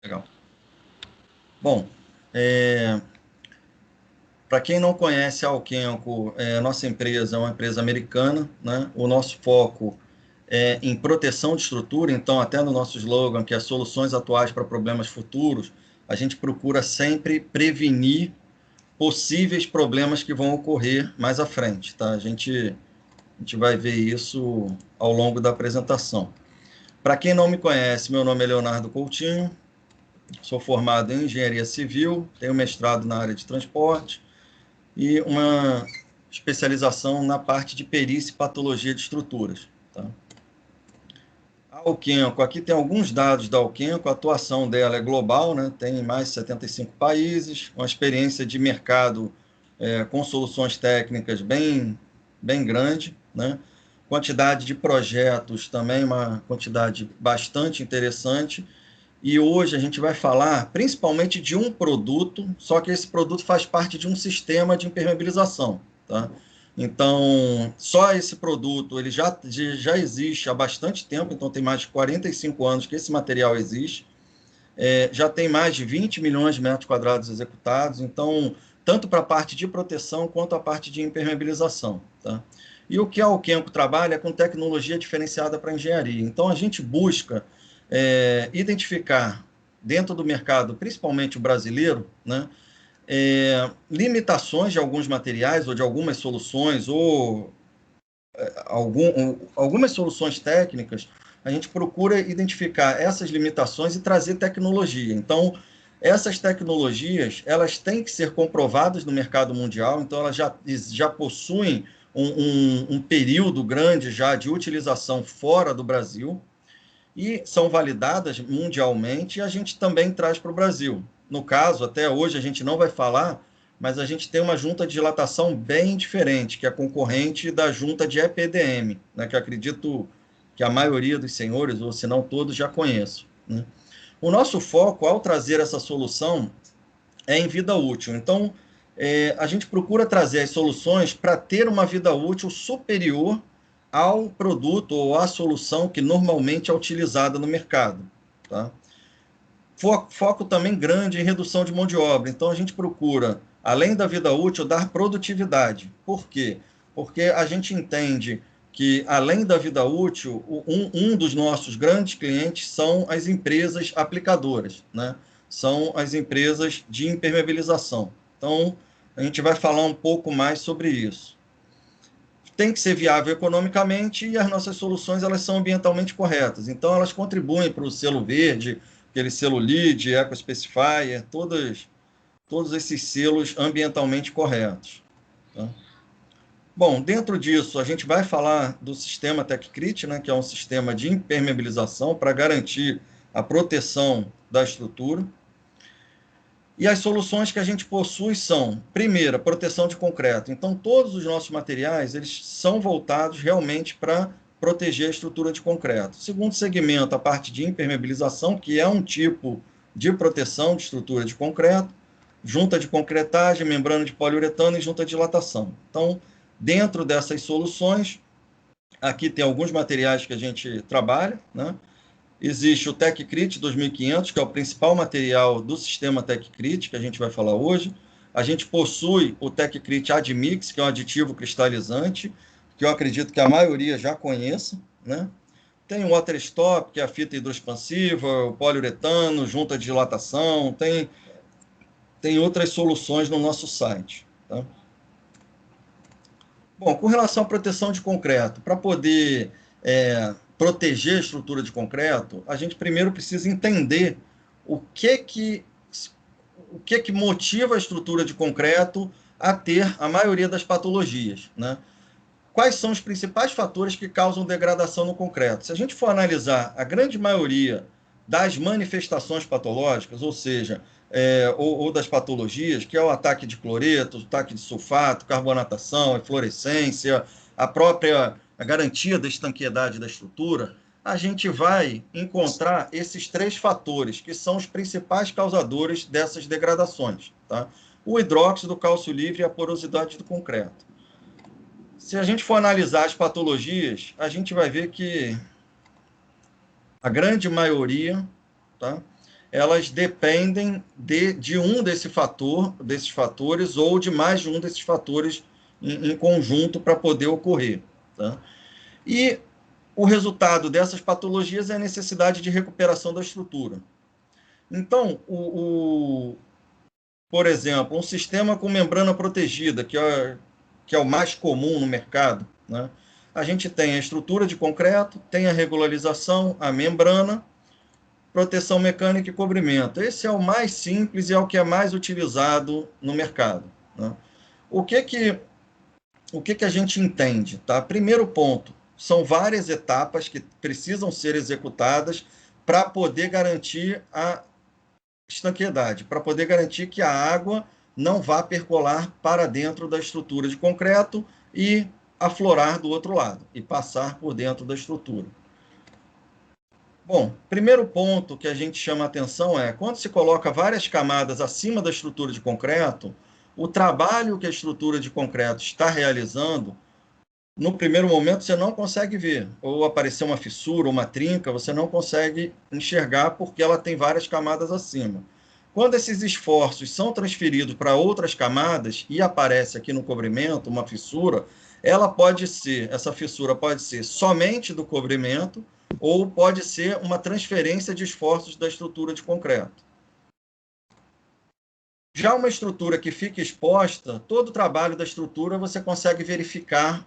Legal. Bom, para quem não conhece a Alquenco, nossa empresa é uma empresa americana, né? O nosso foco é em proteção de estrutura, então até no nosso slogan, que é soluções atuais para problemas futuros, a gente procura sempre prevenir possíveis problemas que vão ocorrer mais à frente, tá? A gente vai ver isso ao longo da apresentação. Para quem não me conhece, meu nome é Leonardo Coutinho, sou formado em engenharia civil, tenho mestrado na área de transporte e uma especialização na parte de perícia e patologia de estruturas. Tá? A Alquenco, aqui tem alguns dados da Alquenco, a atuação dela é global, né? Tem em mais de 75 países, uma experiência de mercado com soluções técnicas bem grande, né? Quantidade de projetos também, uma quantidade bastante interessante. E hoje a gente vai falar principalmente de um produto, só que esse produto faz parte de um sistema de impermeabilização, tá? Então, só esse produto, ele já existe há bastante tempo, então tem mais de 45 anos que esse material existe, já tem mais de 20 milhões de metros quadrados executados, então, tanto para a parte de proteção quanto a parte de impermeabilização, tá? E o que a Alquenco trabalha é com tecnologia diferenciada para engenharia. Então, a gente busca identificar dentro do mercado, principalmente o brasileiro, né, limitações de alguns materiais ou de algumas soluções ou algumas soluções técnicas, a gente procura identificar essas limitações e trazer tecnologia. Então, essas tecnologias, elas têm que ser comprovadas no mercado mundial, então elas já possuem um período grande já de utilização fora do Brasil, e são validadas mundialmente e a gente também traz para o Brasil. No caso, até hoje a gente não vai falar, mas a gente tem uma junta de dilatação bem diferente, que é concorrente da junta de EPDM, né, que eu acredito que a maioria dos senhores, ou se não todos, já conheçam. Né? O nosso foco, ao trazer essa solução, é em vida útil. Então, a gente procura trazer as soluções para ter uma vida útil superior ao produto ou à solução que normalmente é utilizada no mercado. Tá? Foco também grande em redução de mão de obra. Então, a gente procura, além da vida útil, dar produtividade. Por quê? Porque a gente entende que, além da vida útil, um dos nossos grandes clientes são as empresas aplicadoras, né? São as empresas de impermeabilização. Então, a gente vai falar um pouco mais sobre isso. Tem que ser viável economicamente e as nossas soluções elas são ambientalmente corretas. Então, elas contribuem para o selo verde, aquele selo LEED, Eco Specifier, todos esses selos ambientalmente corretos. Tá? Bom, dentro disso, a gente vai falar do sistema TechCrit, né, que é um sistema de impermeabilização para garantir a proteção da estrutura. E as soluções que a gente possui são, primeira, proteção de concreto. Então, todos os nossos materiais, eles são voltados realmente para proteger a estrutura de concreto. Segundo segmento, a parte de impermeabilização, que é um tipo de proteção de estrutura de concreto, junta de concretagem, membrana de poliuretano e junta de dilatação. Então, dentro dessas soluções, aqui tem alguns materiais que a gente trabalha, né? Existe o TechCrit 2500, que é o principal material do sistema TechCrit, que a gente vai falar hoje. A gente possui o TechCrit Admix, que é um aditivo cristalizante, que eu acredito que a maioria já conheça, né? Tem o Waterstop, que é a fita hidroexpansiva, o poliuretano, junta de dilatação, tem outras soluções no nosso site. Tá? Bom, com relação à proteção de concreto, para poder proteger a estrutura de concreto, a gente primeiro precisa entender o que que, o que que motiva a estrutura de concreto a ter a maioria das patologias, né? Quais são os principais fatores que causam degradação no concreto? Se a gente for analisar a grande maioria das manifestações patológicas, ou seja, ou das patologias, que é o ataque de cloreto, o ataque de sulfato, carbonatação, eflorescência, a garantia da estanqueidade da estrutura, a gente vai encontrar esses três fatores, que são os principais causadores dessas degradações. Tá? O hidróxido, o cálcio livre e a porosidade do concreto. Se a gente for analisar as patologias, a gente vai ver que a grande maioria, tá, elas dependem de um desses fatores ou de mais de um desses fatores em conjunto para poder ocorrer. Tá? E o resultado dessas patologias é a necessidade de recuperação da estrutura. Então, por exemplo, um sistema com membrana protegida, que é o mais comum no mercado, né? A gente tem a estrutura de concreto, tem a regularização, a membrana, proteção mecânica e cobrimento. Esse é o mais simples e é o que é mais utilizado no mercado. Né? O que que a gente entende? Tá? Primeiro ponto, são várias etapas que precisam ser executadas para poder garantir a estanqueidade, para poder garantir que a água não vá percolar para dentro da estrutura de concreto e aflorar do outro lado, e passar por dentro da estrutura. Bom, primeiro ponto que a gente chama a atenção é, quando se coloca várias camadas acima da estrutura de concreto, o trabalho que a estrutura de concreto está realizando, no primeiro momento você não consegue ver, ou aparecer uma fissura, uma trinca, você não consegue enxergar porque ela tem várias camadas acima. Quando esses esforços são transferidos para outras camadas e aparece aqui no cobrimento uma fissura, essa fissura pode ser somente do cobrimento ou pode ser uma transferência de esforços da estrutura de concreto. Já uma estrutura que fica exposta, todo o trabalho da estrutura você consegue verificar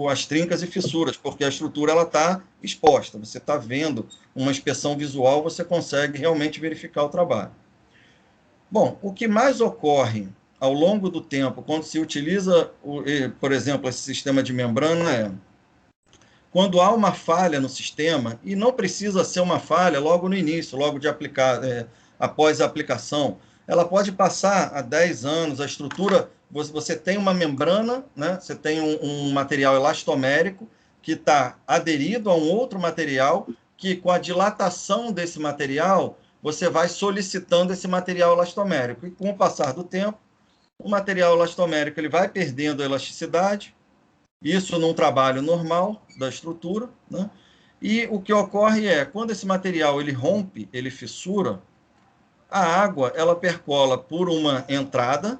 as trincas e fissuras, porque a estrutura está exposta. Você está vendo uma inspeção visual, você consegue realmente verificar o trabalho. Bom, o que mais ocorre ao longo do tempo, quando se utiliza, por exemplo, esse sistema de membrana, é quando há uma falha no sistema, e não precisa ser uma falha logo no início, logo de aplicar, após a aplicação, ela pode passar há 10 anos, a estrutura, você tem uma membrana, né? Você tem um material elastomérico que está aderido a um outro material, que com a dilatação desse material, você vai solicitando esse material elastomérico. E com o passar do tempo, o material elastomérico ele vai perdendo a elasticidade, isso num trabalho normal da estrutura, né? E o que ocorre é, quando esse material ele rompe, ele fissura, a água ela percola por uma entrada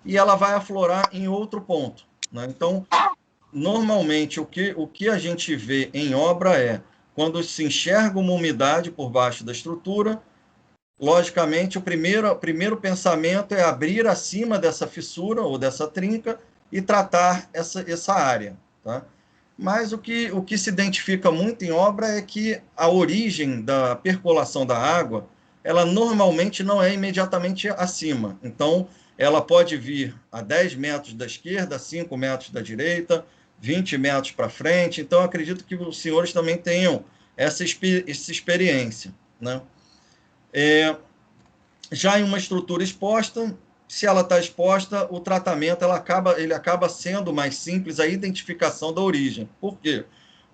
e ela vai aflorar em outro ponto, né? Então, normalmente, o que a gente vê em obra é, quando se enxerga uma umidade por baixo da estrutura, logicamente, o primeiro pensamento é abrir acima dessa fissura ou dessa trinca e tratar essa área. Tá? Mas o que se identifica muito em obra é que a origem da percolação da água, ela normalmente não é imediatamente acima. Então, ela pode vir a 10 metros da esquerda, 5 metros da direita, 20 metros para frente. Então, acredito que os senhores também tenham essa experiência. Né? Já em uma estrutura exposta, se ela está exposta, o tratamento ele acaba sendo mais simples, a identificação da origem. Por quê?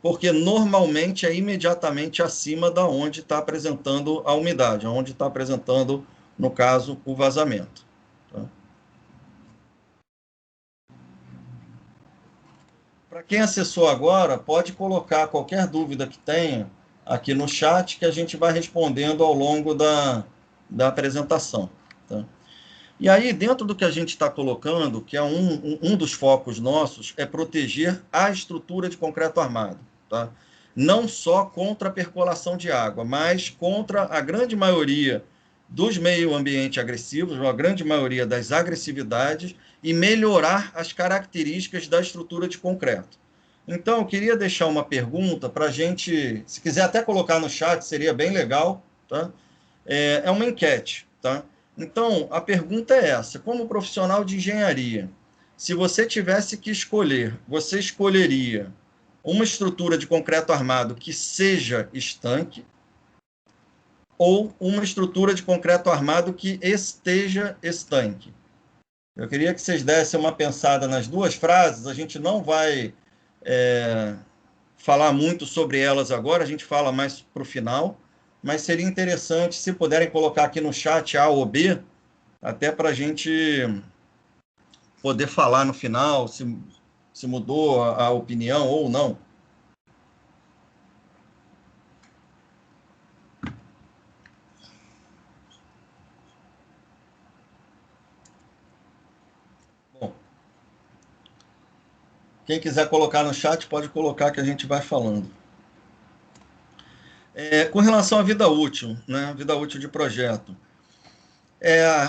Porque normalmente é imediatamente acima da onde está apresentando a umidade, onde está apresentando, no caso, o vazamento. Tá? Para quem acessou agora, pode colocar qualquer dúvida que tenha aqui no chat, que a gente vai respondendo ao longo da apresentação. Tá? E aí, dentro do que a gente está colocando, que é um dos focos nossos, é proteger a estrutura de concreto armado. Tá? Não só contra a percolação de água, mas contra a grande maioria dos meio ambiente agressivos, a grande maioria das agressividades, e melhorar as características da estrutura de concreto. Então, eu queria deixar uma pergunta para a gente, se quiser até colocar no chat, seria bem legal. Tá? É uma enquete. Tá? Então, a pergunta é essa: como profissional de engenharia, se você tivesse que escolher, você escolheria uma estrutura de concreto armado que seja estanque ou uma estrutura de concreto armado que esteja estanque? Eu queria que vocês dessem uma pensada nas duas frases, a gente não vai falar muito sobre elas agora, a gente fala mais para o final, mas seria interessante se puderem colocar aqui no chat A ou B, até para a gente poder falar no final se mudou a opinião ou não. Quem quiser colocar no chat, pode colocar que a gente vai falando. Com relação à vida útil, né? Vida útil de projeto.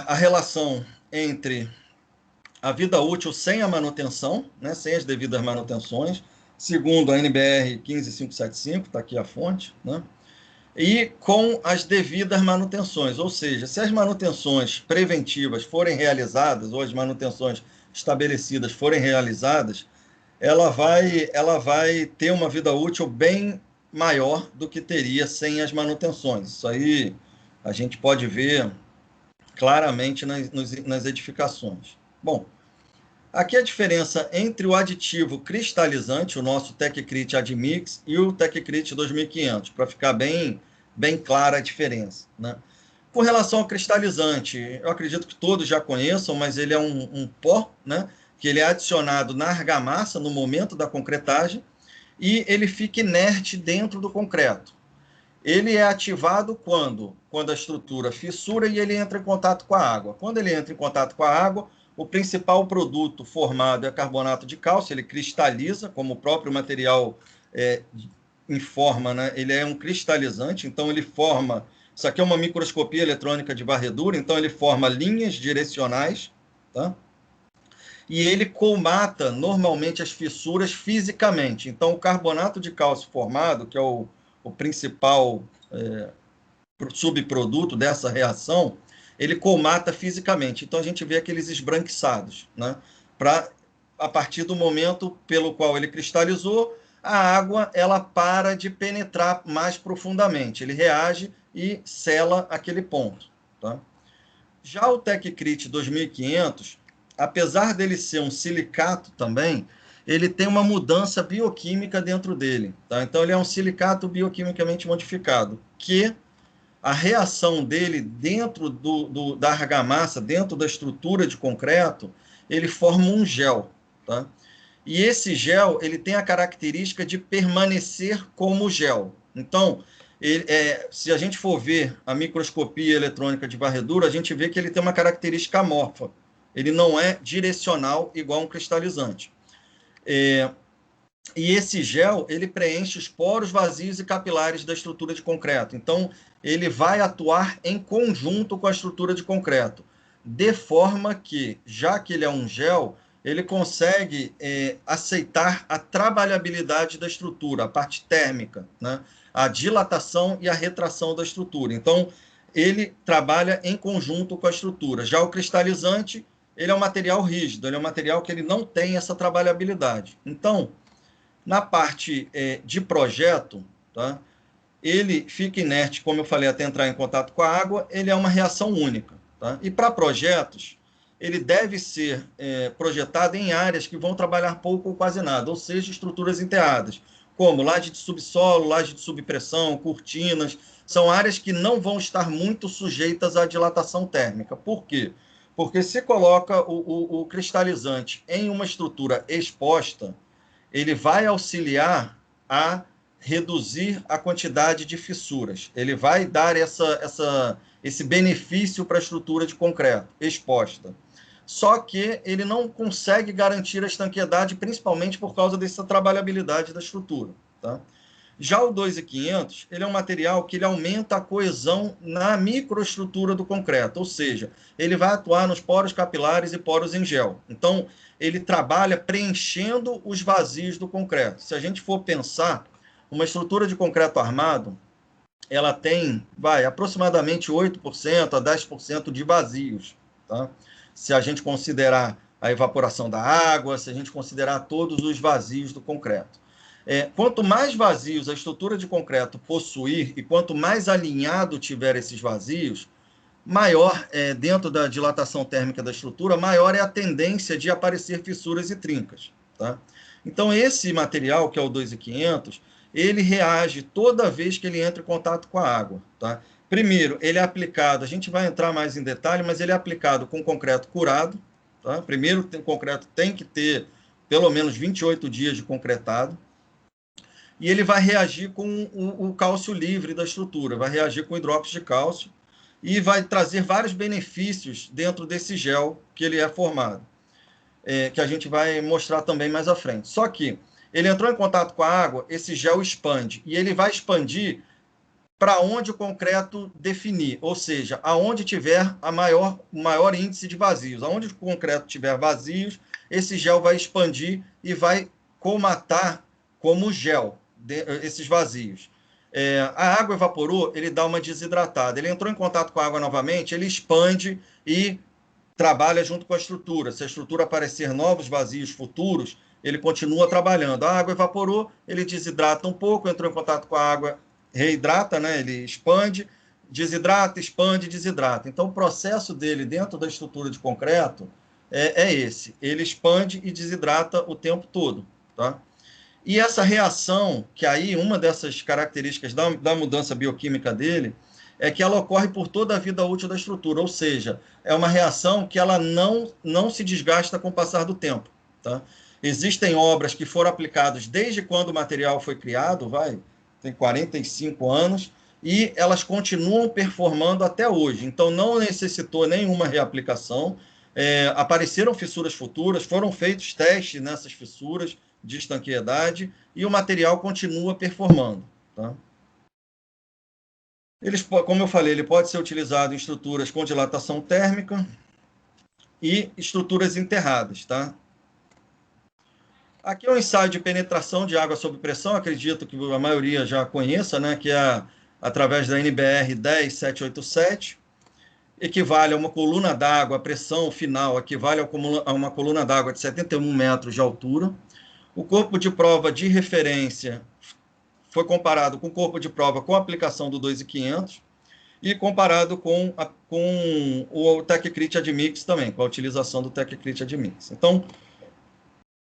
A relação entre a vida útil sem a manutenção, né? Sem as devidas manutenções, segundo a NBR 15575, está aqui a fonte, né? E com as devidas manutenções, ou seja, se as manutenções preventivas forem realizadas, ou as manutenções estabelecidas forem realizadas, ela vai ter uma vida útil bem maior do que teria sem as manutenções. Isso aí a gente pode ver claramente nas edificações. Bom, aqui a diferença entre o aditivo cristalizante, o nosso TecCrit Admix, e o TecCrit 2500, para ficar bem clara a diferença, né? Com relação ao cristalizante, eu acredito que todos já conheçam, mas ele é um pó, né, que ele é adicionado na argamassa no momento da concretagem e ele fica inerte dentro do concreto. Ele é ativado quando a estrutura fissura e ele entra em contato com a água. Quando ele entra em contato com a água, o principal produto formado é carbonato de cálcio, ele cristaliza, como o próprio material informa, né? Ele é um cristalizante, então ele forma... Isso aqui é uma microscopia eletrônica de varredura, então ele forma linhas direcionais, tá? E ele colmata normalmente as fissuras fisicamente. Então o carbonato de cálcio formado, que é o principal subproduto dessa reação, ele colmata fisicamente. Então a gente vê aqueles esbranquiçados, né? A partir do momento pelo qual ele cristalizou, a água ela para de penetrar mais profundamente. Ele reage e sela aquele ponto, tá? Já o TecCrit 2500, apesar dele ser um silicato também, ele tem uma mudança bioquímica dentro dele, tá? Então ele é um silicato bioquimicamente modificado, que a reação dele dentro da argamassa, dentro da estrutura de concreto, ele forma um gel, tá? E esse gel, ele tem a característica de permanecer como gel. Então, se a gente for ver a microscopia eletrônica de varredura, a gente vê que ele tem uma característica amorfa. Ele não é direcional igual um cristalizante. E esse gel, ele preenche os poros vazios e capilares da estrutura de concreto. Então, ele vai atuar em conjunto com a estrutura de concreto, de forma que, já que ele é um gel, ele consegue aceitar a trabalhabilidade da estrutura, a parte térmica, né? A dilatação e a retração da estrutura. Então, ele trabalha em conjunto com a estrutura. Já o cristalizante, ele é um material rígido, ele é um material que ele não tem essa trabalhabilidade. Então, na parte de projeto, tá? Ele fica inerte, como eu falei, até entrar em contato com a água, ele é uma reação única, tá? E para projetos, ele deve ser projetado em áreas que vão trabalhar pouco ou quase nada, ou seja, estruturas enterradas, como laje de subsolo, laje de subpressão, cortinas, são áreas que não vão estar muito sujeitas à dilatação térmica. Por quê? Porque se coloca o cristalizante em uma estrutura exposta, ele vai auxiliar a reduzir a quantidade de fissuras. Ele vai dar esse benefício para a estrutura de concreto exposta. Só que ele não consegue garantir a estanqueidade, principalmente por causa dessa trabalhabilidade da estrutura, tá? Já o 2500, ele é um material que ele aumenta a coesão na microestrutura do concreto, ou seja, ele vai atuar nos poros capilares e poros em gel. Então, ele trabalha preenchendo os vazios do concreto. Se a gente for pensar, uma estrutura de concreto armado, ela tem, aproximadamente 8% a 10% de vazios, tá? Se a gente considerar a evaporação da água, se a gente considerar todos os vazios do concreto. Quanto mais vazios a estrutura de concreto possuir e quanto mais alinhado tiver esses vazios, maior, dentro da dilatação térmica da estrutura, maior é a tendência de aparecer fissuras e trincas, tá? Então, esse material, que é o 2500, ele reage toda vez que ele entra em contato com a água, tá? Primeiro, ele é aplicado, a gente vai entrar mais em detalhe, mas ele é aplicado com concreto curado, tá? Primeiro, o concreto tem que ter pelo menos 28 dias de concretado, e ele vai reagir com o cálcio livre da estrutura, vai reagir com hidróxido de cálcio e vai trazer vários benefícios dentro desse gel que ele é formado. que a gente vai mostrar também mais à frente. Só que ele entrou em contato com a água, esse gel expande, e ele vai expandir para onde o concreto definir, ou seja, aonde tiver o maior índice de vazios. Aonde o concreto tiver vazios, esse gel vai expandir e vai comatar como gel esses vazios. A água evaporou, ele dá uma desidratada. Ele entrou em contato com a água novamente, ele expande e trabalha junto com a estrutura. Se a estrutura aparecer novos vazios futuros, ele continua trabalhando. A água evaporou, ele desidrata um pouco, entrou em contato com a água, reidrata, né? Ele expande, desidrata, expande, desidrata. Então, o processo dele dentro da estrutura de concreto é esse. Ele expande e desidrata o tempo todo, tá? E essa reação, que aí uma dessas características da mudança bioquímica dele, é que ela ocorre por toda a vida útil da estrutura, ou seja, é uma reação que ela não se desgasta com o passar do tempo. Tá? Existem obras que foram aplicadas desde quando o material foi criado, tem 45 anos, e elas continuam performando até hoje. Então, não necessitou nenhuma reaplicação. Apareceram fissuras futuras, foram feitos testes nessas fissuras de estanqueidade e o material continua performando. Tá? Como eu falei, ele pode ser utilizado em estruturas com dilatação térmica e estruturas enterradas. Tá? Aqui é um ensaio de penetração de água sob pressão, acredito que a maioria já conheça, né, que é através da NBR 10787, equivale a uma coluna d'água, a pressão final equivale a uma coluna d'água de 71 metros de altura. O corpo de prova de referência foi comparado com o corpo de prova com a aplicação do 2.500 e comparado com o TechCrit Admix também, com a utilização do TechCrit Admix. Então,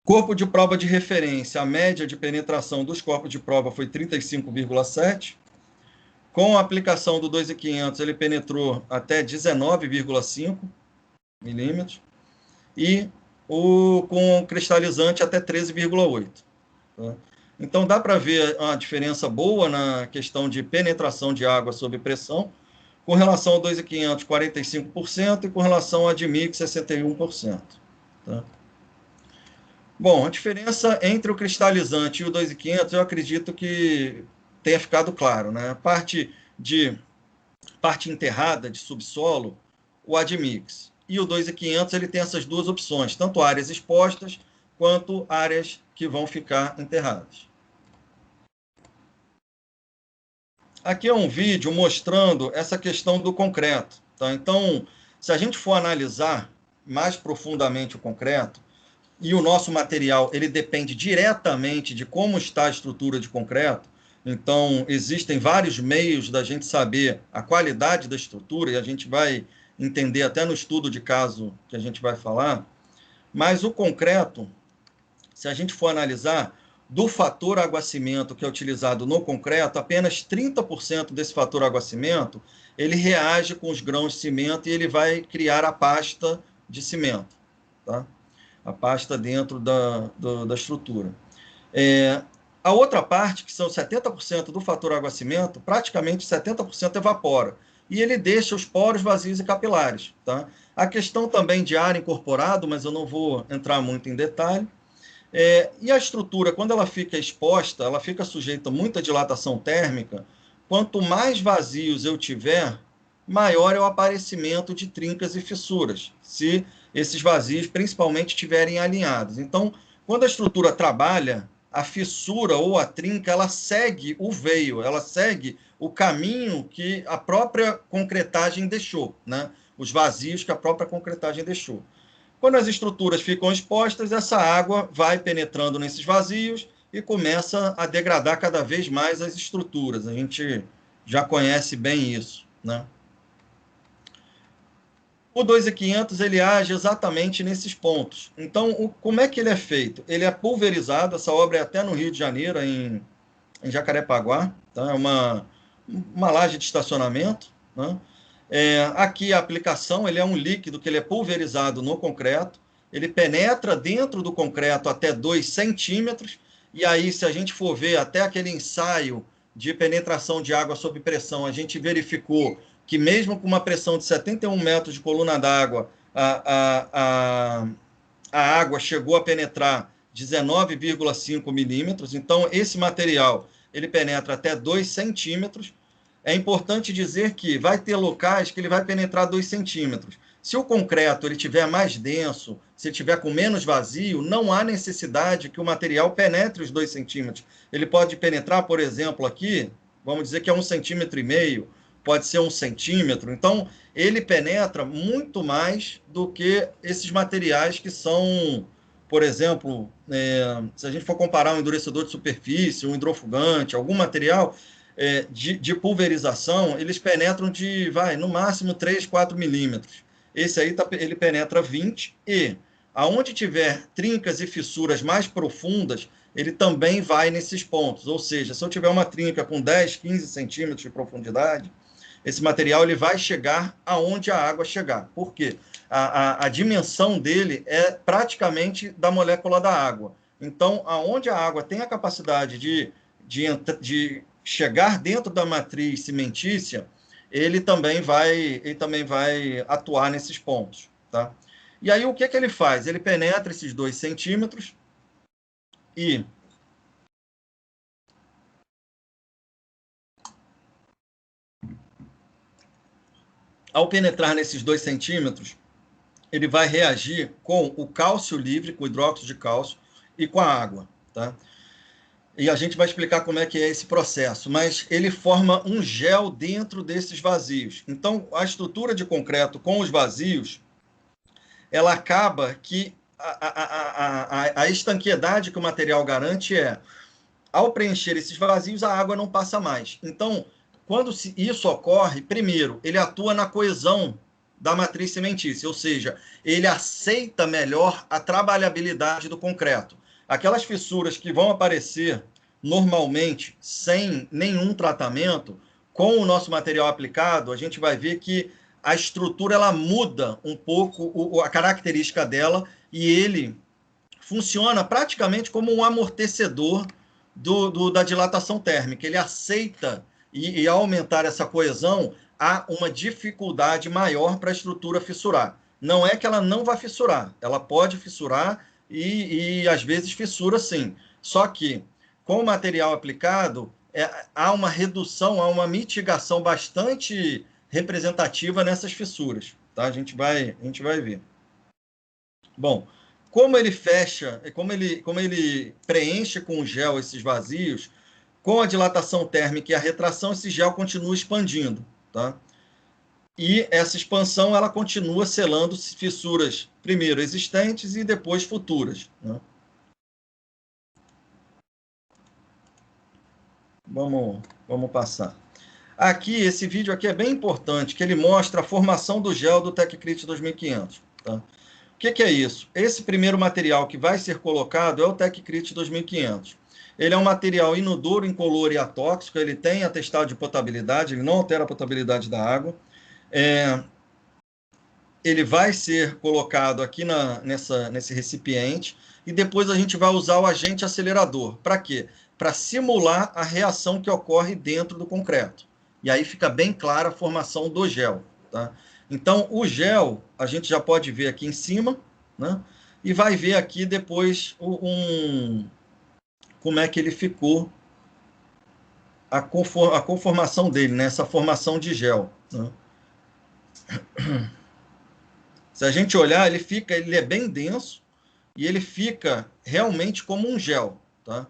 corpo de prova de referência, a média de penetração dos corpos de prova foi 35,7. Com a aplicação do 2.500, ele penetrou até 19,5 milímetros. E com cristalizante até 13,8. Tá? Então, dá para ver uma diferença boa na questão de penetração de água sob pressão, com relação ao 2.500, 45%, e com relação ao Admix, 61%. Tá? Bom, a diferença entre o cristalizante e o 2.500, eu acredito que tenha ficado claro. Né? A parte enterrada de subsolo, o Admix. E o 2.500 ele tem essas duas opções, tanto áreas expostas quanto áreas que vão ficar enterradas. Aqui é um vídeo mostrando essa questão do concreto. Tá? Então, se a gente for analisar mais profundamente o concreto, e o nosso material ele depende diretamente de como está a estrutura de concreto, então existem vários meios da gente saber a qualidade da estrutura, e a gente vai entender até no estudo de caso que a gente vai falar, mas o concreto, se a gente for analisar, do fator água-cimento que é utilizado no concreto, apenas 30% desse fator água-cimento, ele reage com os grãos de cimento e ele vai criar a pasta de cimento, tá? A pasta dentro da estrutura. A outra parte, que são 70% do fator água-cimento, praticamente 70% evapora. E ele deixa os poros vazios e capilares. Tá? A questão também de ar incorporado, mas eu não vou entrar muito em detalhe. E a estrutura, quando ela fica exposta, ela fica sujeita a muita dilatação térmica. Quanto mais vazios eu tiver, maior é o aparecimento de trincas e fissuras, se esses vazios principalmente estiverem alinhados. Então, quando a estrutura trabalha, a fissura ou a trinca, ela segue o veio, ela segue o caminho que a própria concretagem deixou, né? Os vazios que a própria concretagem deixou. Quando as estruturas ficam expostas, essa água vai penetrando nesses vazios e começa a degradar cada vez mais as estruturas. A gente já conhece bem isso, né? O 2.500 ele age exatamente nesses pontos. Então, como é que ele é feito? Ele é pulverizado, essa obra é até no Rio de Janeiro, em Jacarepaguá, tá? É uma laje de estacionamento, né? Aqui a aplicação, ele é um líquido que ele é pulverizado no concreto, ele penetra dentro do concreto até 2 centímetros, e aí, se a gente for ver até aquele ensaio de penetração de água sob pressão, a gente verificou que mesmo com uma pressão de 71 metros de coluna d'água, a água chegou a penetrar 19,5 milímetros, então esse material ele penetra até 2 centímetros. É importante dizer que vai ter locais que ele vai penetrar 2 centímetros. Se o concreto ele tiver mais denso, se ele tiver com menos vazio, não há necessidade que o material penetre os 2 centímetros. Ele pode penetrar, por exemplo, aqui, vamos dizer que é 1,5 cm, pode ser 1 centímetro. Então, ele penetra muito mais do que esses materiais que são, por exemplo, se a gente for comparar um endurecedor de superfície, um hidrofugante, algum material de pulverização, eles penetram no máximo 3, 4 milímetros. Esse aí ele penetra 20 e, aonde tiver trincas e fissuras mais profundas, ele também vai nesses pontos. Ou seja, se eu tiver uma trinca com 10, 15 centímetros de profundidade, esse material ele vai chegar aonde a água chegar. Por quê? A dimensão dele é praticamente da molécula da água. Então, aonde a água tem a capacidade de chegar dentro da matriz cimentícia, ele também vai atuar nesses pontos. Tá? E aí, o que ele faz? Ele penetra esses 2 centímetros e ao penetrar nesses 2 centímetros, ele vai reagir com o cálcio livre, com o hidróxido de cálcio e com a água. Tá? E a gente vai explicar como é que é esse processo, mas ele forma um gel dentro desses vazios. Então, a estrutura de concreto com os vazios, ela acaba que a estanqueidade que o material garante ao preencher esses vazios, a água não passa mais. Então, quando isso ocorre, primeiro, ele atua na coesão da matriz cimentícia, ou seja, ele aceita melhor a trabalhabilidade do concreto. Aquelas fissuras que vão aparecer normalmente sem nenhum tratamento, com o nosso material aplicado, a gente vai ver que a estrutura ela muda um pouco a característica dela e ele funciona praticamente como um amortecedor da dilatação térmica. Ele aceita e ao aumentar essa coesão, há uma dificuldade maior para a estrutura fissurar. Não é que ela não vai fissurar, ela pode fissurar e às vezes fissura sim. Só que com o material aplicado, há uma redução, há uma mitigação bastante representativa nessas fissuras. Tá? A gente vai ver. Bom, como ele fecha, como ele preenche com o gel esses vazios, com a dilatação térmica e a retração, esse gel continua expandindo. Tá? E essa expansão ela continua selando fissuras, primeiro existentes e depois futuras. Né? Vamos passar. Aqui, esse vídeo aqui é bem importante, que ele mostra a formação do gel do TecCrit 2500. Tá? O que é isso? Esse primeiro material que vai ser colocado é o TecCrit 2500. Ele é um material inodoro, incolor e atóxico, ele tem atestado de potabilidade, ele não altera a potabilidade da água. Ele vai ser colocado aqui nesse recipiente e depois a gente vai usar o agente acelerador. Para quê? Para simular a reação que ocorre dentro do concreto. E aí fica bem clara a formação do gel. Tá? Então, o gel, a gente já pode ver aqui em cima, né? E vai ver aqui depois como é que ele ficou, a conformação dele, né? Essa formação de gel. Né? Se a gente olhar, ele é bem denso e ele fica realmente como um gel. Tá?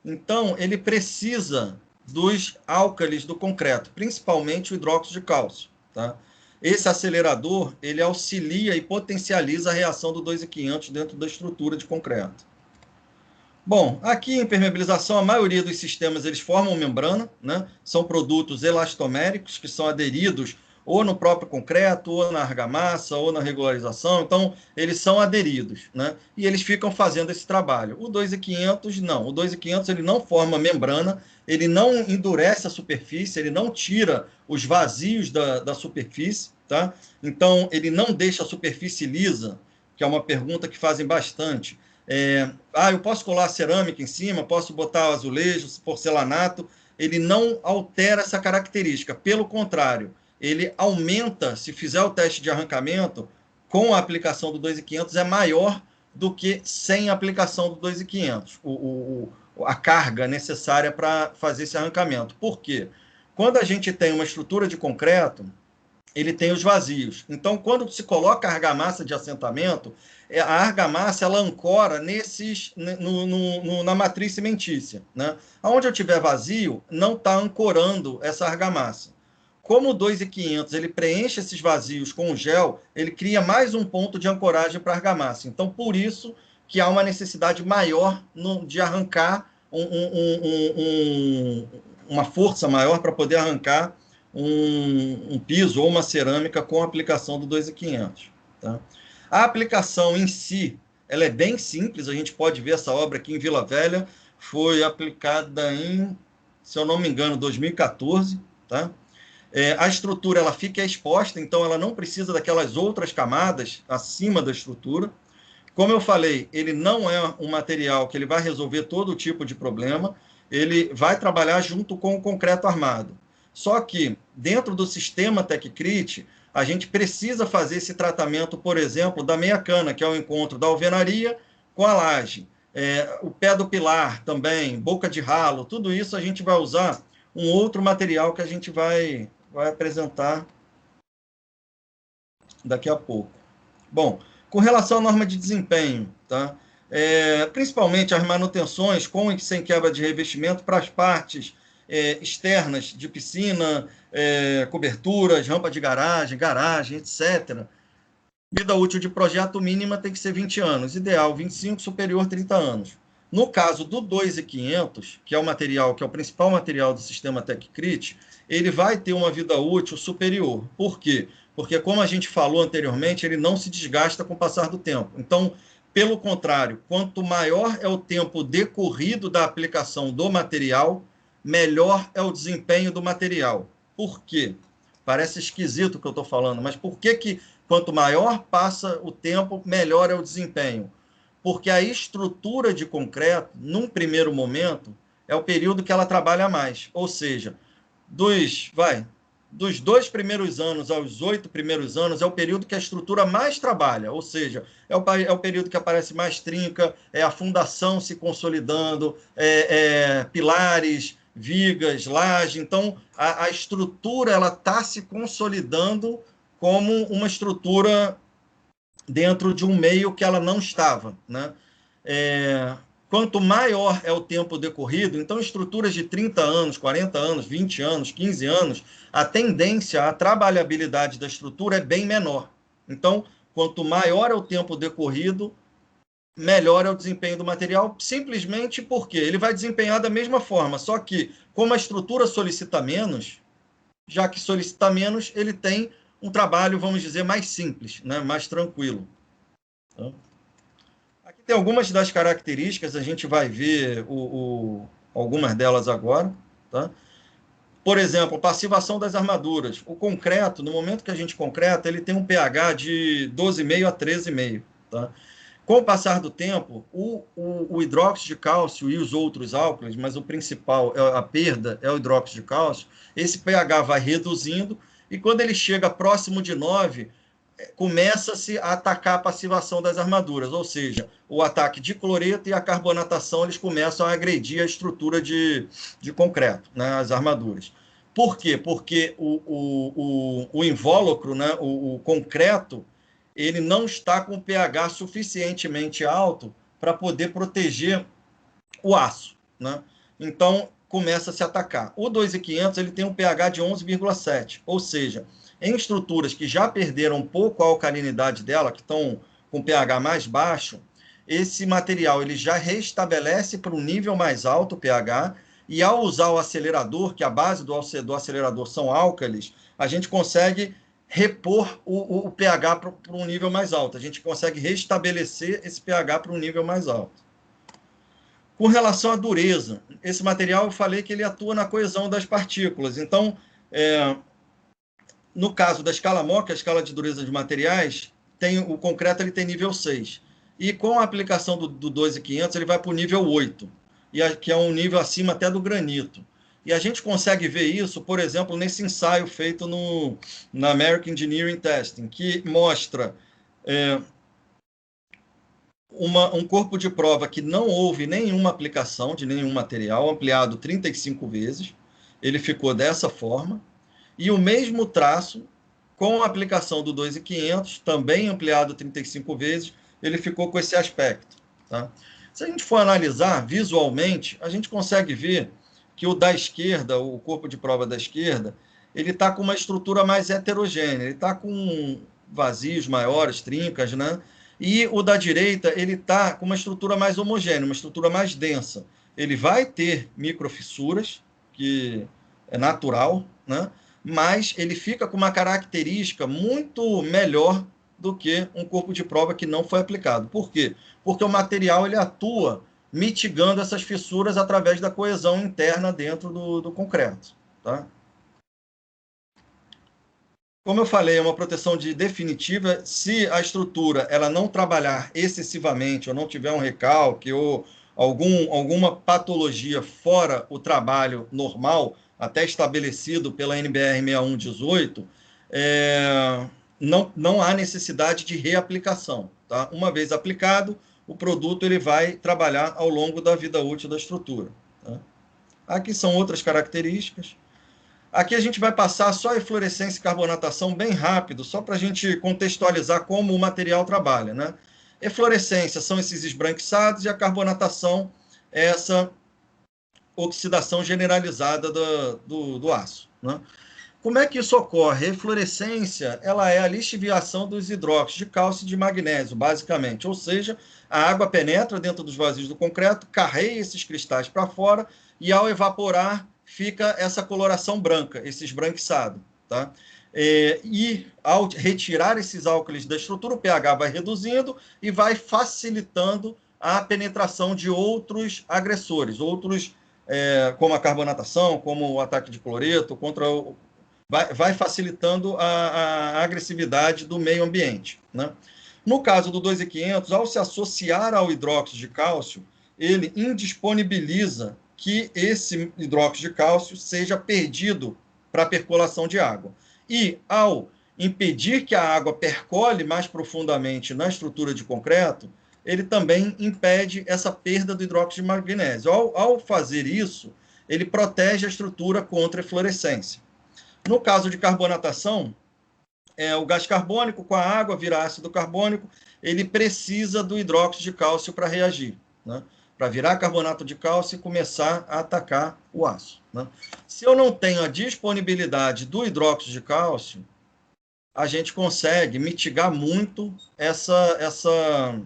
Então, ele precisa dos álcalis do concreto, principalmente o hidróxido de cálcio. Tá? Esse acelerador, ele auxilia e potencializa a reação do 2,500 dentro da estrutura de concreto. Bom, aqui em impermeabilização, a maioria dos sistemas eles formam membrana, né? São produtos elastoméricos que são aderidos ou no próprio concreto, ou na argamassa, ou na regularização. Então, eles são aderidos, né? E eles ficam fazendo esse trabalho. O 2,500 não. O 2,500 ele não forma membrana, ele não endurece a superfície, ele não tira os vazios da superfície, tá? Então, ele não deixa a superfície lisa, que é uma pergunta que fazem bastante. Eu posso colar cerâmica em cima, posso botar azulejo, porcelanato. Ele não altera essa característica. Pelo contrário, ele aumenta, se fizer o teste de arrancamento, com a aplicação do 2.500 é maior do que sem a aplicação do 2.500, a carga necessária para fazer esse arrancamento. Por quê? Quando a gente tem uma estrutura de concreto, ele tem os vazios. Então, quando se coloca a argamassa de assentamento, a argamassa ela ancora na matriz cimentícia. Né? Onde eu tiver vazio, não está ancorando essa argamassa. Como o 2.500 ele preenche esses vazios com o gel, ele cria mais um ponto de ancoragem para a argamassa. Então, por isso que há uma necessidade maior de arrancar uma força maior para poder arrancar um piso ou uma cerâmica com a aplicação do 2.500. Tá? A aplicação em si, ela é bem simples, a gente pode ver essa obra aqui em Vila Velha, foi aplicada em, se eu não me engano, 2014, tá? A estrutura ela fica exposta, então ela não precisa daquelas outras camadas acima da estrutura. Como eu falei, ele não é um material que ele vai resolver todo tipo de problema, ele vai trabalhar junto com o concreto armado. Só que, dentro do sistema TecCrit, a gente precisa fazer esse tratamento, por exemplo, da meia-cana, que é o encontro da alvenaria com a laje. O pé do pilar também, boca de ralo, tudo isso a gente vai usar um outro material que a gente vai apresentar daqui a pouco. Bom, com relação à norma de desempenho, tá? Principalmente as manutenções com e sem quebra de revestimento para as partes externas de piscina, coberturas, rampa de garagem, etc. Vida útil de projeto mínima tem que ser 20 anos, ideal 25, superior 30 anos. No caso do 2.500, que é o material, que é o principal material do sistema TecCrit, ele vai ter uma vida útil superior. Por quê? Porque, como a gente falou anteriormente, ele não se desgasta com o passar do tempo. Então, pelo contrário, quanto maior é o tempo decorrido da aplicação do material, melhor é o desempenho do material. Por quê? Parece esquisito o que eu estou falando, mas por que quanto maior passa o tempo, melhor é o desempenho? Porque a estrutura de concreto, num primeiro momento, é o período que ela trabalha mais. Ou seja, dos 2 primeiros anos aos 8 primeiros anos, é o período que a estrutura mais trabalha. Ou seja, é o período que aparece mais trinca, é a fundação se consolidando, pilares, vigas, laje. Então, a estrutura ela está se consolidando como uma estrutura dentro de um meio que ela não estava. Né? Quanto maior é o tempo decorrido, então estruturas de 30 anos, 40 anos, 20 anos, 15 anos, a tendência, a trabalhabilidade da estrutura é bem menor. Então, quanto maior é o tempo decorrido, melhor é o desempenho do material, simplesmente porque ele vai desempenhar da mesma forma, só que como a estrutura solicita menos, já que solicita menos, ele tem um trabalho, vamos dizer, mais simples, né? Mais tranquilo. Então, aqui tem algumas das características, a gente vai ver algumas delas agora. Tá? Por exemplo, passivação das armaduras. O concreto, no momento que a gente concreta, ele tem um pH de 12,5 a 13,5. Tá? Com o passar do tempo, o hidróxido de cálcio e os outros álcools, mas o principal, a perda, é o hidróxido de cálcio, esse pH vai reduzindo, e quando ele chega próximo de 9, começa-se a atacar a passivação das armaduras, ou seja, o ataque de cloreto e a carbonatação, eles começam a agredir a estrutura de concreto, né, as armaduras. Por quê? Porque o invólucro, né, o concreto, ele não está com pH suficientemente alto para poder proteger o aço. Né? Então, começa a se atacar. O 2.500 ele tem um pH de 11,7, ou seja, em estruturas que já perderam um pouco a alcalinidade dela, que estão com pH mais baixo, esse material ele já restabelece para um nível mais alto o pH, e ao usar o acelerador, que a base do acelerador são álcalis, a gente consegue repor o pH para um nível mais alto. A gente consegue restabelecer esse pH para um nível mais alto. Com relação à dureza, esse material eu falei que ele atua na coesão das partículas. Então, no caso da escala MOC, a escala de dureza de materiais, o concreto ele tem nível 6. E com a aplicação do 2.500, ele vai para o nível 8, que é um nível acima até do granito. E a gente consegue ver isso, por exemplo, nesse ensaio feito na American Engineering Testing, que mostra Um corpo de prova que não houve nenhuma aplicação de nenhum material, ampliado 35 vezes, ele ficou dessa forma, e o mesmo traço, com a aplicação do 2.500, também ampliado 35 vezes, ele ficou com esse aspecto. Tá? Se a gente for analisar visualmente, a gente consegue ver que o da esquerda, o corpo de prova da esquerda, ele está com uma estrutura mais heterogênea, ele está com vazios maiores, trincas, né? E o da direita, ele está com uma estrutura mais homogênea, uma estrutura mais densa. Ele vai ter microfissuras, que é natural, né? Mas ele fica com uma característica muito melhor do que um corpo de prova que não foi aplicado. Por quê? Porque o material ele atua mitigando essas fissuras através da coesão interna dentro do concreto. Tá? Como eu falei, é uma proteção definitiva. Se a estrutura ela não trabalhar excessivamente, ou não tiver um recalque, ou alguma patologia fora o trabalho normal, até estabelecido pela NBR 6118, não há necessidade de reaplicação. Tá? Uma vez aplicado, o produto ele vai trabalhar ao longo da vida útil da estrutura. Tá? Aqui são outras características. Aqui a gente vai passar só a eflorescência e carbonatação bem rápido, só para a gente contextualizar como o material trabalha. Né? Eflorescência são esses esbranquiçados e a carbonatação é essa oxidação generalizada do aço. Né? Como é que isso ocorre? A eflorescência ela é a lixiviação dos hidróxidos de cálcio e de magnésio, basicamente. Ou seja, a água penetra dentro dos vazios do concreto, carrega esses cristais para fora e, ao evaporar, fica essa coloração branca, esse esbranquiçado. Tá? E, ao retirar esses álcalis da estrutura, o pH vai reduzindo e vai facilitando a penetração de outros agressores, como a carbonatação, como o ataque de cloreto, vai facilitando a agressividade do meio ambiente. Né? No caso do 2.500, ao se associar ao hidróxido de cálcio, ele indisponibiliza que esse hidróxido de cálcio seja perdido para a percolação de água. E, ao impedir que a água percole mais profundamente na estrutura de concreto, ele também impede essa perda do hidróxido de magnésio. Ao fazer isso, ele protege a estrutura contra a eflorescência. No caso de carbonatação, o gás carbônico com a água vira ácido carbônico, ele precisa do hidróxido de cálcio para reagir, né? Para virar carbonato de cálcio e começar a atacar o aço. Né? Se eu não tenho a disponibilidade do hidróxido de cálcio, a gente consegue mitigar muito essa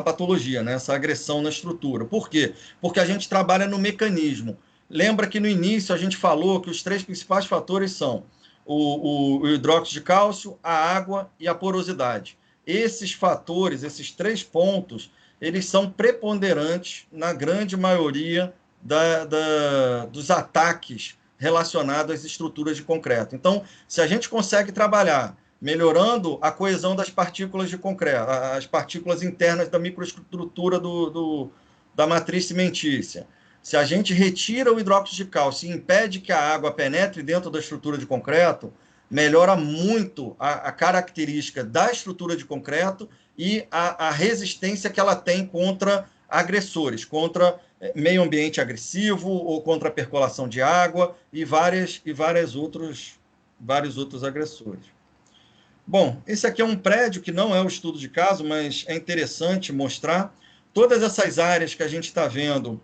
patologia, né? Essa agressão na estrutura. Por quê? Porque a gente trabalha no mecanismo. Lembra que no início a gente falou que os três principais fatores são o hidróxido de cálcio, a água e a porosidade. Esses fatores, esses 3 pontos, eles são preponderantes na grande maioria dos ataques relacionados às estruturas de concreto. Então, se a gente consegue trabalhar melhorando a coesão das partículas de concreto, as partículas internas da microestrutura da matriz cimentícia, se a gente retira o hidróxido de cálcio e impede que a água penetre dentro da estrutura de concreto, melhora muito a característica da estrutura de concreto e a resistência que ela tem contra agressores, contra meio ambiente agressivo ou contra a percolação de água e vários outros agressores. Bom, esse aqui é um prédio que não é o estudo de caso, mas é interessante mostrar. Todas essas áreas que a gente está vendo,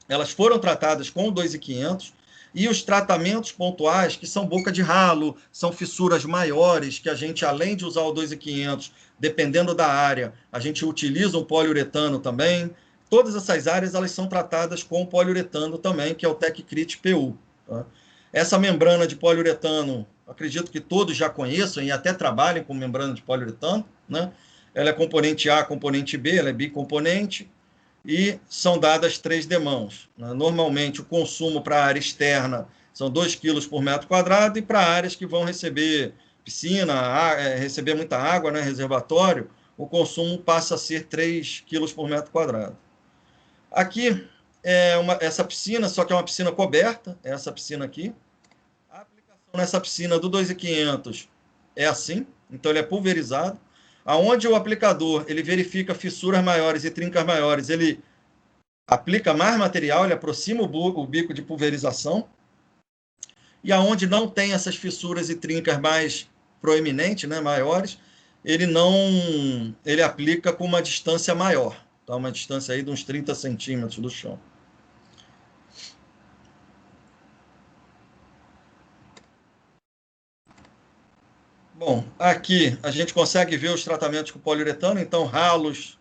elas foram tratadas com o 2.500, e os tratamentos pontuais, que são boca de ralo, são fissuras maiores, que a gente, além de usar o 2.500, dependendo da área, a gente utiliza um poliuretano também. Todas essas áreas elas são tratadas com poliuretano também, que é o TecCrit PU. Tá? Essa membrana de poliuretano, acredito que todos já conheçam e até trabalhem com membrana de poliuretano. Né? Ela é componente A, componente B, ela é bicomponente, e são dadas 3 demãos. Normalmente, o consumo para a área externa são 2 quilos por metro quadrado, e para áreas que vão receber piscina, receber muita água, né, reservatório, o consumo passa a ser 3 quilos por metro quadrado. Aqui é essa piscina, só que é uma piscina coberta, é essa piscina aqui. A aplicação nessa piscina do 2.500 é assim, então ele é pulverizado. Aonde o aplicador ele verifica fissuras maiores e trincas maiores, ele aplica mais material, ele aproxima o bico de pulverização. E aonde não tem essas fissuras e trincas mais proeminentes, né, maiores, ele aplica com uma distância maior, tá? Uma distância aí de uns 30 centímetros do chão. Bom, aqui a gente consegue ver os tratamentos com poliuretano, então ralos,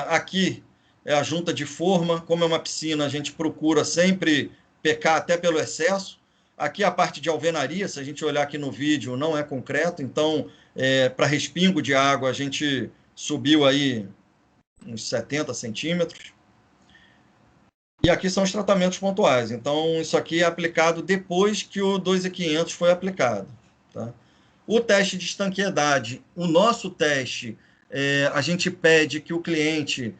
aqui é a junta de forma, como é uma piscina, a gente procura sempre pecar até pelo excesso. Aqui a parte de alvenaria, se a gente olhar aqui no vídeo, não é concreto, então para respingo de água a gente subiu aí uns 70 centímetros. E aqui são os tratamentos pontuais, então isso aqui é aplicado depois que o 2.500 foi aplicado, tá? O teste de estanqueidade, o nosso teste, a gente pede que o cliente,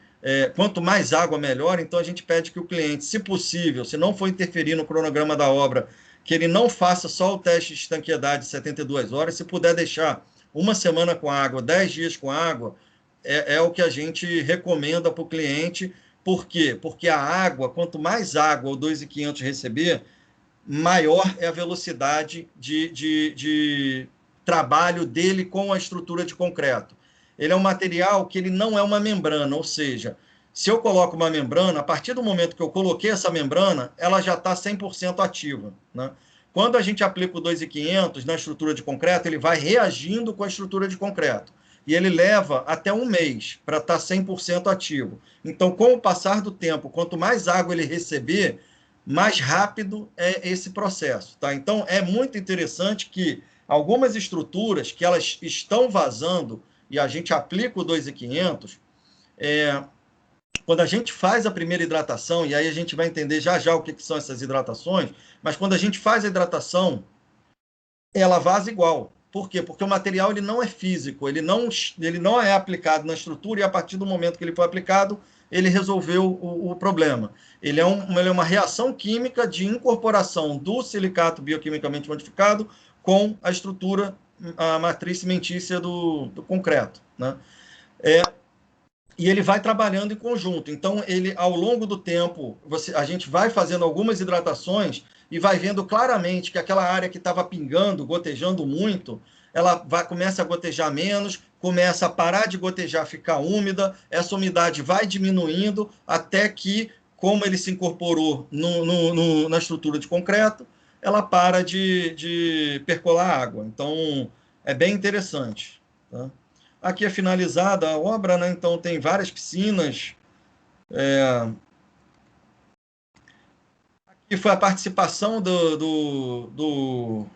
quanto mais água, melhor, então a gente pede que o cliente, se possível, se não for interferir no cronograma da obra, que ele não faça só o teste de estanqueidade de 72 horas, se puder deixar uma semana com água, 10 dias com água, é o que a gente recomenda para o cliente. Por quê? Porque a água, quanto mais água o 2.500 receber, maior é a velocidade de trabalho dele com a estrutura de concreto. Ele é um material que ele não é uma membrana, ou seja, se eu coloco uma membrana, a partir do momento que eu coloquei essa membrana, ela já está 100% ativa, né? Quando a gente aplica o 2.500 na estrutura de concreto, ele vai reagindo com a estrutura de concreto. E ele leva até um mês para estar 100% ativo. Então, com o passar do tempo, quanto mais água ele receber, mais rápido é esse processo, tá? Então, é muito interessante que algumas estruturas que elas estão vazando e a gente aplica o 2.500, quando a gente faz a primeira hidratação, e aí a gente vai entender já já o que são essas hidratações, mas quando a gente faz a hidratação, ela vaza igual. Por quê? Porque o material ele não é físico, ele não é aplicado na estrutura e a partir do momento que ele foi aplicado, ele resolveu o problema. Ele é uma reação química de incorporação do silicato bioquimicamente modificado com a estrutura, a matriz cimentícia do concreto, né? E ele vai trabalhando em conjunto. Então, ele, ao longo do tempo, a gente vai fazendo algumas hidratações e vai vendo claramente que aquela área que estava pingando, gotejando muito, começa a gotejar menos, começa a parar de gotejar, ficar úmida, essa umidade vai diminuindo até que, como ele se incorporou na estrutura de concreto, ela para de percolar água. Então, é bem interessante, tá? Aqui é finalizada a obra, né? Então tem várias piscinas. Aqui foi a participação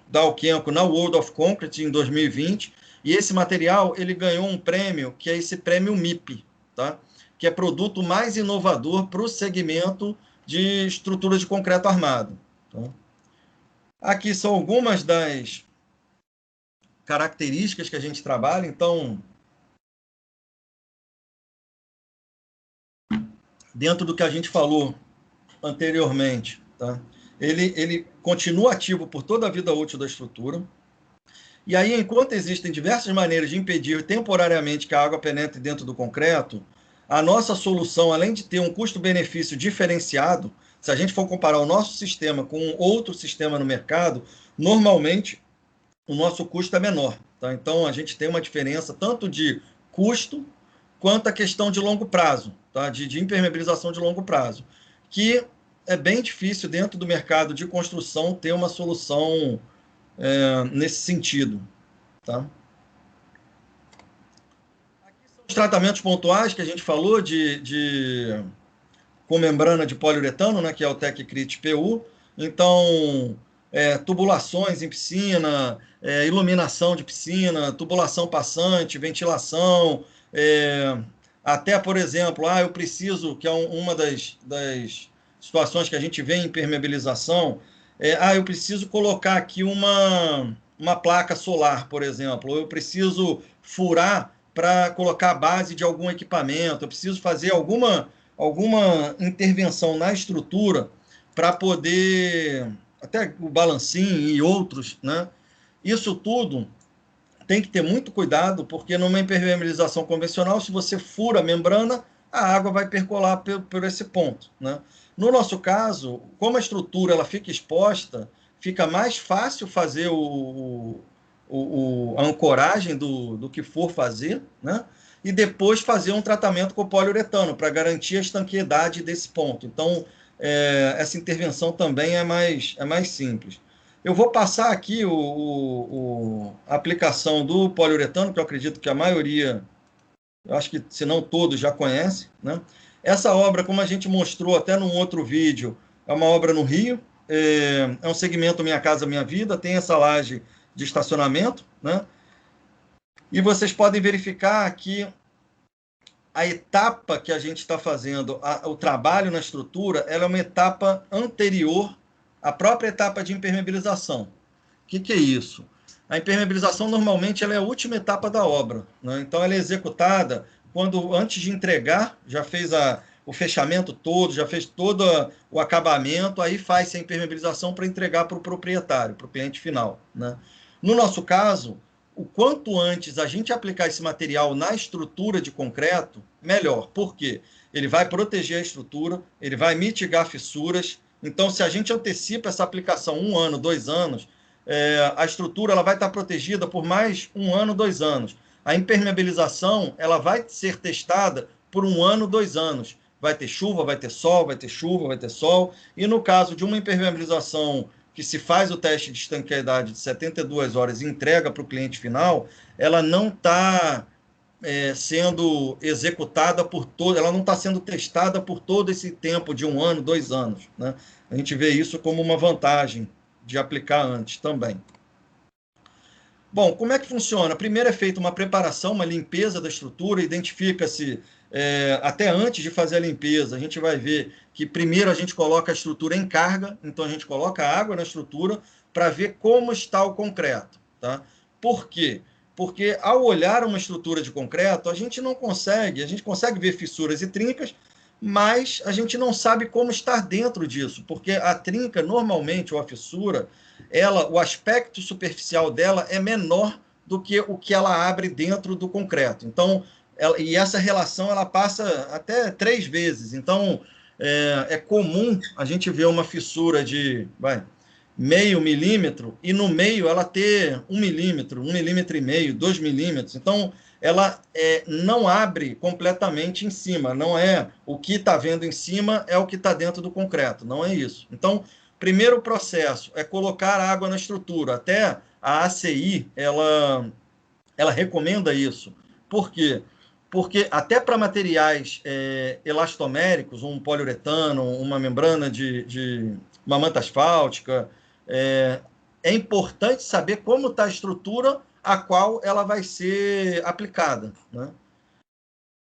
da Alquenco na World of Concrete em 2020. E esse material ele ganhou um prêmio, que é esse prêmio MIP, tá? Que é produto mais inovador para o segmento de estrutura de concreto armado, tá? Aqui são algumas das características que a gente trabalha. Então, dentro do que a gente falou anteriormente, tá? Ele continua ativo por toda a vida útil da estrutura. E aí, enquanto existem diversas maneiras de impedir temporariamente que a água penetre dentro do concreto, a nossa solução, além de ter um custo-benefício diferenciado, se a gente for comparar o nosso sistema com outro sistema no mercado, normalmente o nosso custo é menor, tá? Então, a gente tem uma diferença tanto de custo quanto a questão de longo prazo, tá? De impermeabilização de longo prazo, que é bem difícil dentro do mercado de construção ter uma solução nesse sentido, tá? Aqui são os tratamentos pontuais que a gente falou com membrana de poliuretano, né, que é o TecCrit PU. Então, tubulações em piscina, iluminação de piscina, tubulação passante, ventilação, até, por exemplo, eu preciso, que é uma das situações que a gente vê em impermeabilização, eu preciso colocar aqui uma placa solar, por exemplo, ou eu preciso furar para colocar a base de algum equipamento, eu preciso fazer alguma intervenção na estrutura para poder, até o balancim e outros, né? Isso tudo tem que ter muito cuidado, porque numa impermeabilização convencional, se você fura a membrana, a água vai percolar por esse ponto, né? No nosso caso, como a estrutura ela fica exposta, fica mais fácil fazer a ancoragem do que for fazer, né? E depois fazer um tratamento com poliuretano para garantir a estanqueidade desse ponto. Então, essa intervenção também é mais simples. Eu vou passar aqui a aplicação do poliuretano, que eu acredito que a maioria, eu acho que se não todos já conhecem, né? Essa obra, como a gente mostrou até num outro vídeo, é uma obra no Rio, é um segmento Minha Casa Minha Vida, tem essa laje de estacionamento, né? E vocês podem verificar que a etapa que a gente está fazendo, o trabalho na estrutura, ela é uma etapa anterior à própria etapa de impermeabilização. O que é isso? A impermeabilização, normalmente, ela é a última etapa da obra, né? Então, ela é executada quando, antes de entregar, já fez o fechamento todo, já fez todo o acabamento, aí faz-se a impermeabilização para entregar para o proprietário, para o cliente final, né? No nosso caso, o quanto antes a gente aplicar esse material na estrutura de concreto, melhor. Por quê? Ele vai proteger a estrutura, ele vai mitigar fissuras. Então, se a gente antecipa essa aplicação 1 ano, 2 anos, a estrutura ela vai estar protegida por mais 1 ano, 2 anos. A impermeabilização ela vai ser testada por 1 ano, 2 anos. Vai ter chuva, vai ter sol, vai ter chuva, vai ter sol. E no caso de uma impermeabilização que se faz o teste de estanqueidade de 72 horas e entrega para o cliente final, ela não está sendo executada por todo, ela não está sendo testada por todo esse tempo de 1 ano, 2 anos, né? A gente vê isso como uma vantagem de aplicar antes também. Bom, como é que funciona? Primeiro é feita uma preparação, uma limpeza da estrutura, identifica-se, até antes de fazer a limpeza, a gente vai ver que primeiro a gente coloca a estrutura em carga, então a gente coloca água na estrutura para ver como está o concreto, tá? Por quê? Porque ao olhar uma estrutura de concreto, a gente consegue ver fissuras e trincas, mas a gente não sabe como estar dentro disso, porque a trinca, normalmente, ou a fissura, o aspecto superficial dela é menor do que o que ela abre dentro do concreto. Então, e essa relação ela passa até 3 vezes. Então, é comum a gente ver uma fissura de meio milímetro e no meio ela ter 1 milímetro, 1,5 milímetros, 2 milímetros. Então, ela não abre completamente em cima. Não é o que está vendo em cima é o que está dentro do concreto. Não é isso. Então, primeiro processo é colocar água na estrutura. Até a ACI, ela recomenda isso. Por quê? Porque até para materiais elastoméricos, um poliuretano, uma membrana de uma manta asfáltica, é importante saber como está a estrutura a qual ela vai ser aplicada, né?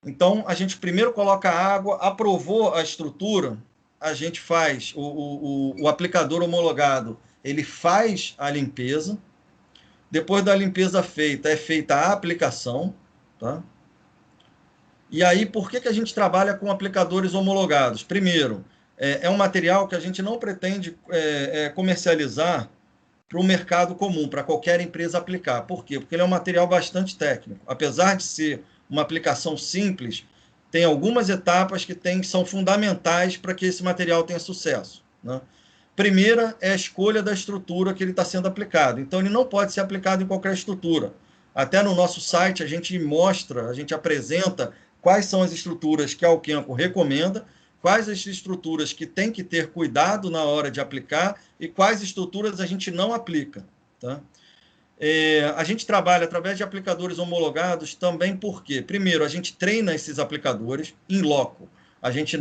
Então, a gente primeiro coloca a água, aprovou a estrutura, a gente faz o aplicador homologado, ele faz a limpeza. Depois da limpeza feita, é feita a aplicação, tá? E aí, por que a gente trabalha com aplicadores homologados? Primeiro, é um material que a gente não pretende comercializar para o mercado comum, para qualquer empresa aplicar. Por quê? Porque ele é um material bastante técnico. Apesar de ser uma aplicação simples, tem algumas etapas que são fundamentais para que esse material tenha sucesso, né? Primeira é a escolha da estrutura que ele está sendo aplicado. Então, ele não pode ser aplicado em qualquer estrutura. Até no nosso site, a gente mostra, a gente apresenta quais são as estruturas que a Alquenco recomenda, quais as estruturas que tem que ter cuidado na hora de aplicar e quais estruturas a gente não aplica, tá? A gente trabalha através de aplicadores homologados também porque, primeiro, a gente treina esses aplicadores em loco. A gente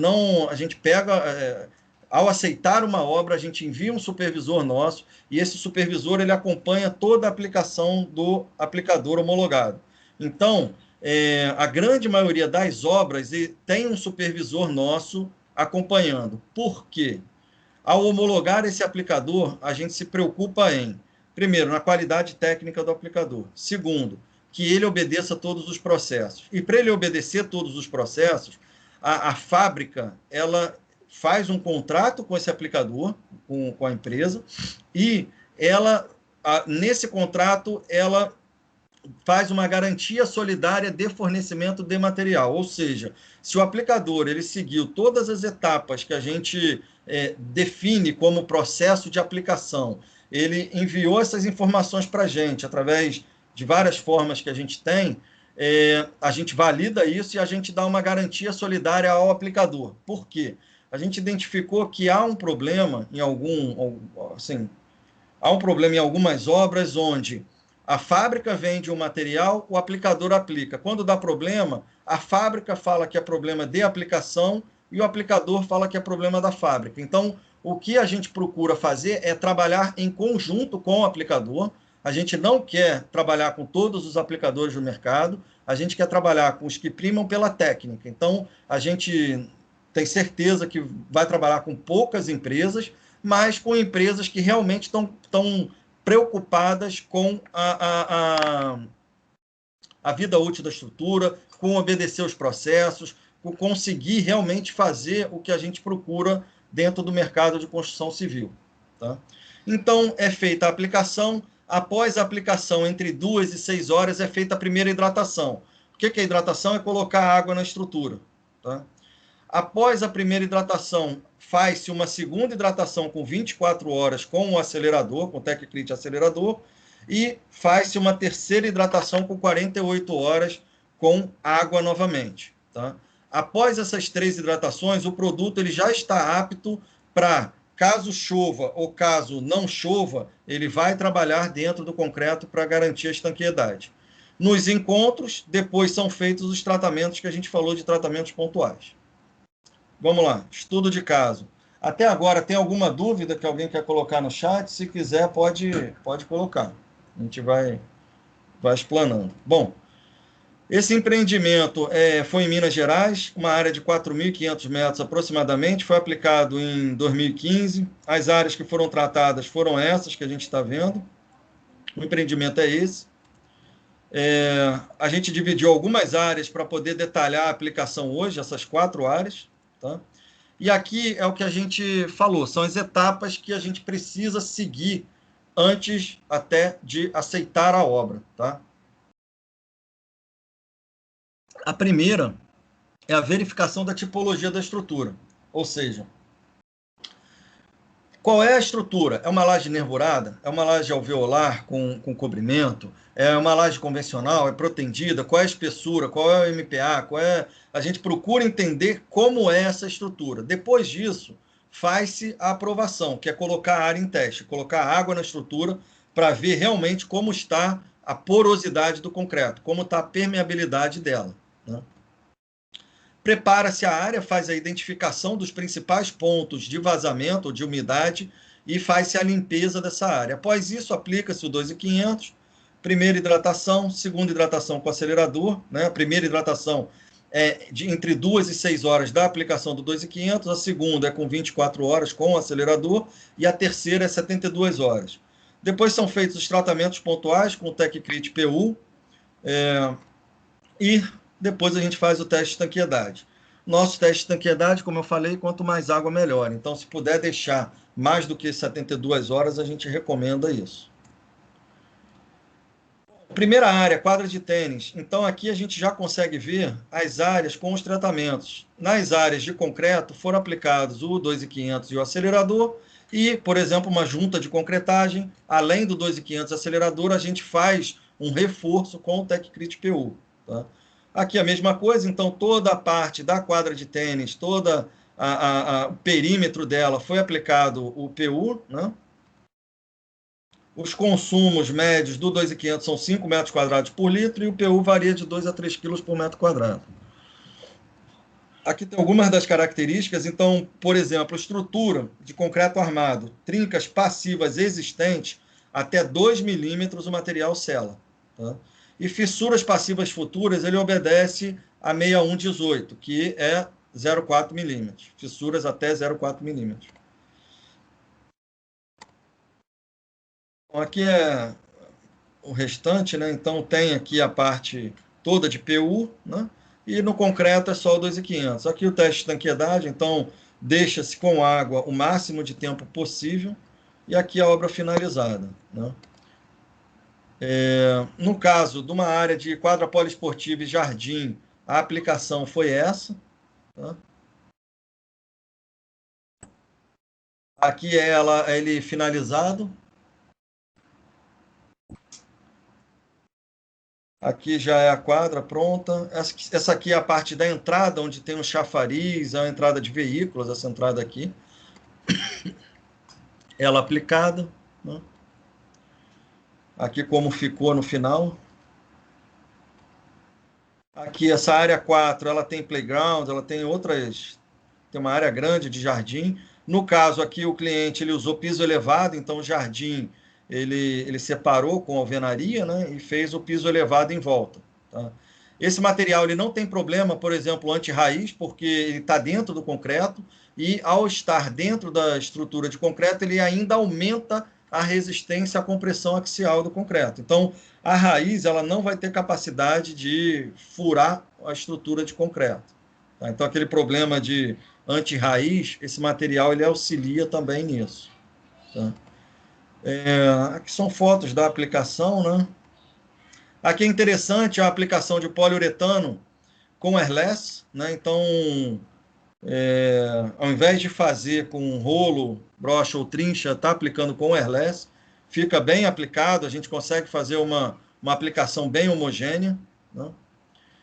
pega, ao aceitar uma obra, a gente envia um supervisor nosso e esse supervisor ele acompanha toda a aplicação do aplicador homologado. Então, a grande maioria das obras tem um supervisor nosso acompanhando. Por quê? Ao homologar esse aplicador, a gente se preocupa primeiro, na qualidade técnica do aplicador. Segundo, que ele obedeça todos os processos. E para ele obedecer todos os processos, a fábrica ela faz um contrato com esse aplicador, com a empresa, e nesse contrato, ela faz uma garantia solidária de fornecimento de material, ou seja, se o aplicador ele seguiu todas as etapas que a gente define como processo de aplicação, ele enviou essas informações para a gente através de várias formas que a gente tem, a gente valida isso e a gente dá uma garantia solidária ao aplicador. Por quê? A gente identificou que há um problema em há um problema em algumas obras onde a fábrica vende um material, o aplicador aplica. Quando dá problema, a fábrica fala que é problema de aplicação e o aplicador fala que é problema da fábrica. Então, o que a gente procura fazer é trabalhar em conjunto com o aplicador. A gente não quer trabalhar com todos os aplicadores do mercado, a gente quer trabalhar com os que primam pela técnica. Então, a gente tem certeza que vai trabalhar com poucas empresas, mas com empresas que realmente estão preocupadas com a vida útil da estrutura, com obedecer os processos, com conseguir realmente fazer o que a gente procura dentro do mercado de construção civil. Tá? Então, é feita a aplicação. Após a aplicação, entre 2 e 6 horas, é feita a primeira hidratação. O que é hidratação? É colocar água na estrutura. Tá? Após a primeira hidratação, faz-se uma segunda hidratação com 24 horas com o acelerador, com o TechCrit acelerador, e faz-se uma terceira hidratação com 48 horas com água novamente. Tá? Após essas 3 hidratações, o produto ele já está apto para, caso chova ou caso não chova, ele vai trabalhar dentro do concreto para garantir a estanqueidade. Nos encontros, depois são feitos os tratamentos que a gente falou de tratamentos pontuais. Vamos lá, estudo de caso. Até agora, tem alguma dúvida que alguém quer colocar no chat? Se quiser, pode colocar. A gente vai explanando. Bom, esse empreendimento foi em Minas Gerais, uma área de 4.500 metros aproximadamente, foi aplicado em 2015. As áreas que foram tratadas foram essas que a gente está vendo. O empreendimento é esse. A gente dividiu algumas áreas para poder detalhar a aplicação hoje, essas 4 áreas. Tá? E aqui é o que a gente falou, são as etapas que a gente precisa seguir antes até de aceitar a obra. Tá? A primeira é a verificação da tipologia da estrutura, ou seja, qual é a estrutura? É uma laje nervurada? É uma laje alveolar com cobrimento? É uma laje convencional? É protendida? Qual é a espessura? Qual é o MPA? A gente procura entender como é essa estrutura. Depois disso, faz-se a aprovação, que é colocar a área em teste, colocar água na estrutura para ver realmente como está a porosidade do concreto, como está a permeabilidade dela. Né? Prepara-se a área, faz a identificação dos principais pontos de vazamento ou de umidade e faz-se a limpeza dessa área. Após isso, aplica-se o 2.500, primeira hidratação, segunda hidratação com acelerador. Né? A primeira hidratação é entre 2 e 6 horas da aplicação do 2.500, a segunda é com 24 horas com o acelerador e a terceira é 72 horas. Depois são feitos os tratamentos pontuais com o TechCrit PU e depois a gente faz o teste de estanqueidade. Nosso teste de estanqueidade, como eu falei, quanto mais água, melhor. Então, se puder deixar mais do que 72 horas, a gente recomenda isso. Primeira área, quadra de tênis. Então, aqui a gente já consegue ver as áreas com os tratamentos. Nas áreas de concreto, foram aplicados o 2.500 e o acelerador. E, por exemplo, uma junta de concretagem, além do 2.500 acelerador, a gente faz um reforço com o TechCrit PU. Tá? Aqui a mesma coisa, então toda a parte da quadra de tênis, todo o perímetro dela foi aplicado o PU. Né? Os consumos médios do 2.500 são 5 metros quadrados por litro e o PU varia de 2 a 3 quilos por metro quadrado. Aqui tem algumas das características, então, por exemplo, estrutura de concreto armado, trincas passivas existentes, até 2 milímetros o material sela. Tá? E fissuras passivas futuras, ele obedece a 6118, que é 0,4 milímetros. Fissuras até 0,4 milímetros. Aqui é o restante, né? Então tem aqui a parte toda de PU, né? E no concreto é só o 2.500. Aqui o teste de tanqueidade, então deixa-se com água o máximo de tempo possível e aqui a obra finalizada, né? No caso de uma área de quadra poliesportiva e jardim, a aplicação foi essa. Tá? Aqui é ele finalizado. Aqui já é a quadra pronta. Essa aqui é a parte da entrada, onde tem um chafariz, é a entrada de veículos, essa entrada aqui. Ela aplicada. Né? Aqui como ficou no final. Aqui essa área 4, ela tem playground, ela tem outras, tem uma área grande de jardim. No caso aqui o cliente ele usou piso elevado, então o jardim ele separou com alvenaria, né, e fez o piso elevado em volta. Tá? Esse material ele não tem problema, por exemplo, anti-raiz, porque ele está dentro do concreto e ao estar dentro da estrutura de concreto ele ainda aumenta a resistência à compressão axial do concreto. Então a raiz ela não vai ter capacidade de furar a estrutura de concreto. Tá? Então, aquele problema de anti-raiz, esse material ele auxilia também nisso. Tá? Aqui são fotos da aplicação. Né? Aqui é interessante a aplicação de poliuretano com airless. Né? Então, ao invés de fazer com rolo, brocha ou trincha, está aplicando com airless. Fica bem aplicado, a gente consegue fazer uma aplicação bem homogênea. Né?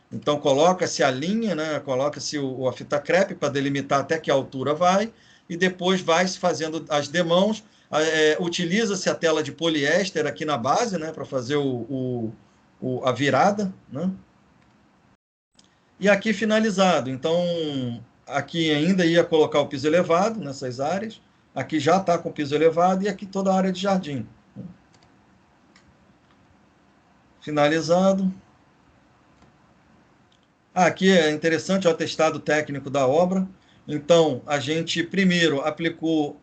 Então, coloca-se a linha, né? Coloca-se a fita crepe para delimitar até que altura vai, e depois vai-se fazendo as demãos. Utiliza-se a tela de poliéster aqui na base, né? Para fazer a virada. Né? E aqui finalizado. Então, aqui ainda ia colocar o piso elevado nessas áreas. Aqui já está com o piso elevado e aqui toda a área de jardim. Finalizado. Aqui é interessante o atestado técnico da obra. Então, a gente primeiro aplicou,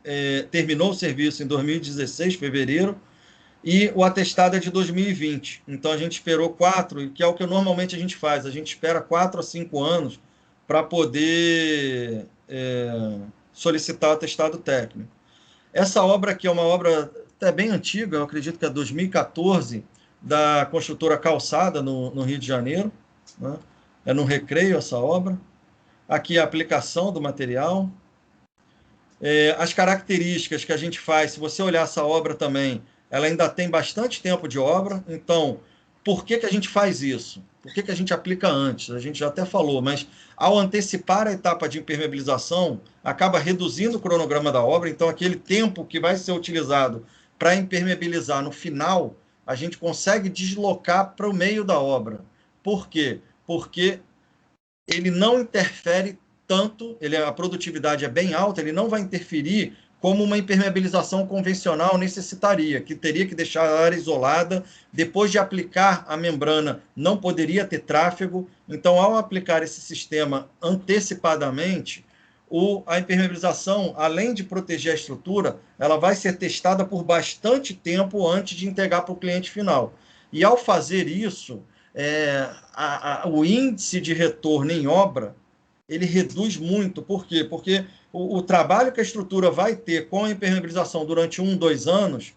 terminou o serviço em 2016, fevereiro, e o atestado é de 2020. Então, a gente esperou 4, que é o que normalmente a gente faz. A gente espera 4 a 5 anos para poder solicitar o atestado técnico. Essa obra aqui é uma obra até bem antiga, eu acredito que é 2014, da construtora Calçada, no Rio de Janeiro. Né? É no Recreio essa obra. Aqui a aplicação do material. As características que a gente faz, se você olhar essa obra também, ela ainda tem bastante tempo de obra. Então, por que a gente faz isso? Por que a gente aplica antes? A gente já até falou, mas ao antecipar a etapa de impermeabilização, acaba reduzindo o cronograma da obra. Então, aquele tempo que vai ser utilizado para impermeabilizar no final, a gente consegue deslocar para o meio da obra. Por quê? Porque ele não interfere tanto, a produtividade é bem alta, ele não vai interferir como uma impermeabilização convencional necessitaria, que teria que deixar a área isolada, depois de aplicar a membrana não poderia ter tráfego. Então, ao aplicar esse sistema antecipadamente, a impermeabilização, além de proteger a estrutura, ela vai ser testada por bastante tempo antes de entregar para o cliente final. E ao fazer isso, o índice de retorno em obra ele reduz muito. Por quê? Porque o trabalho que a estrutura vai ter com a impermeabilização durante 1, 2 anos,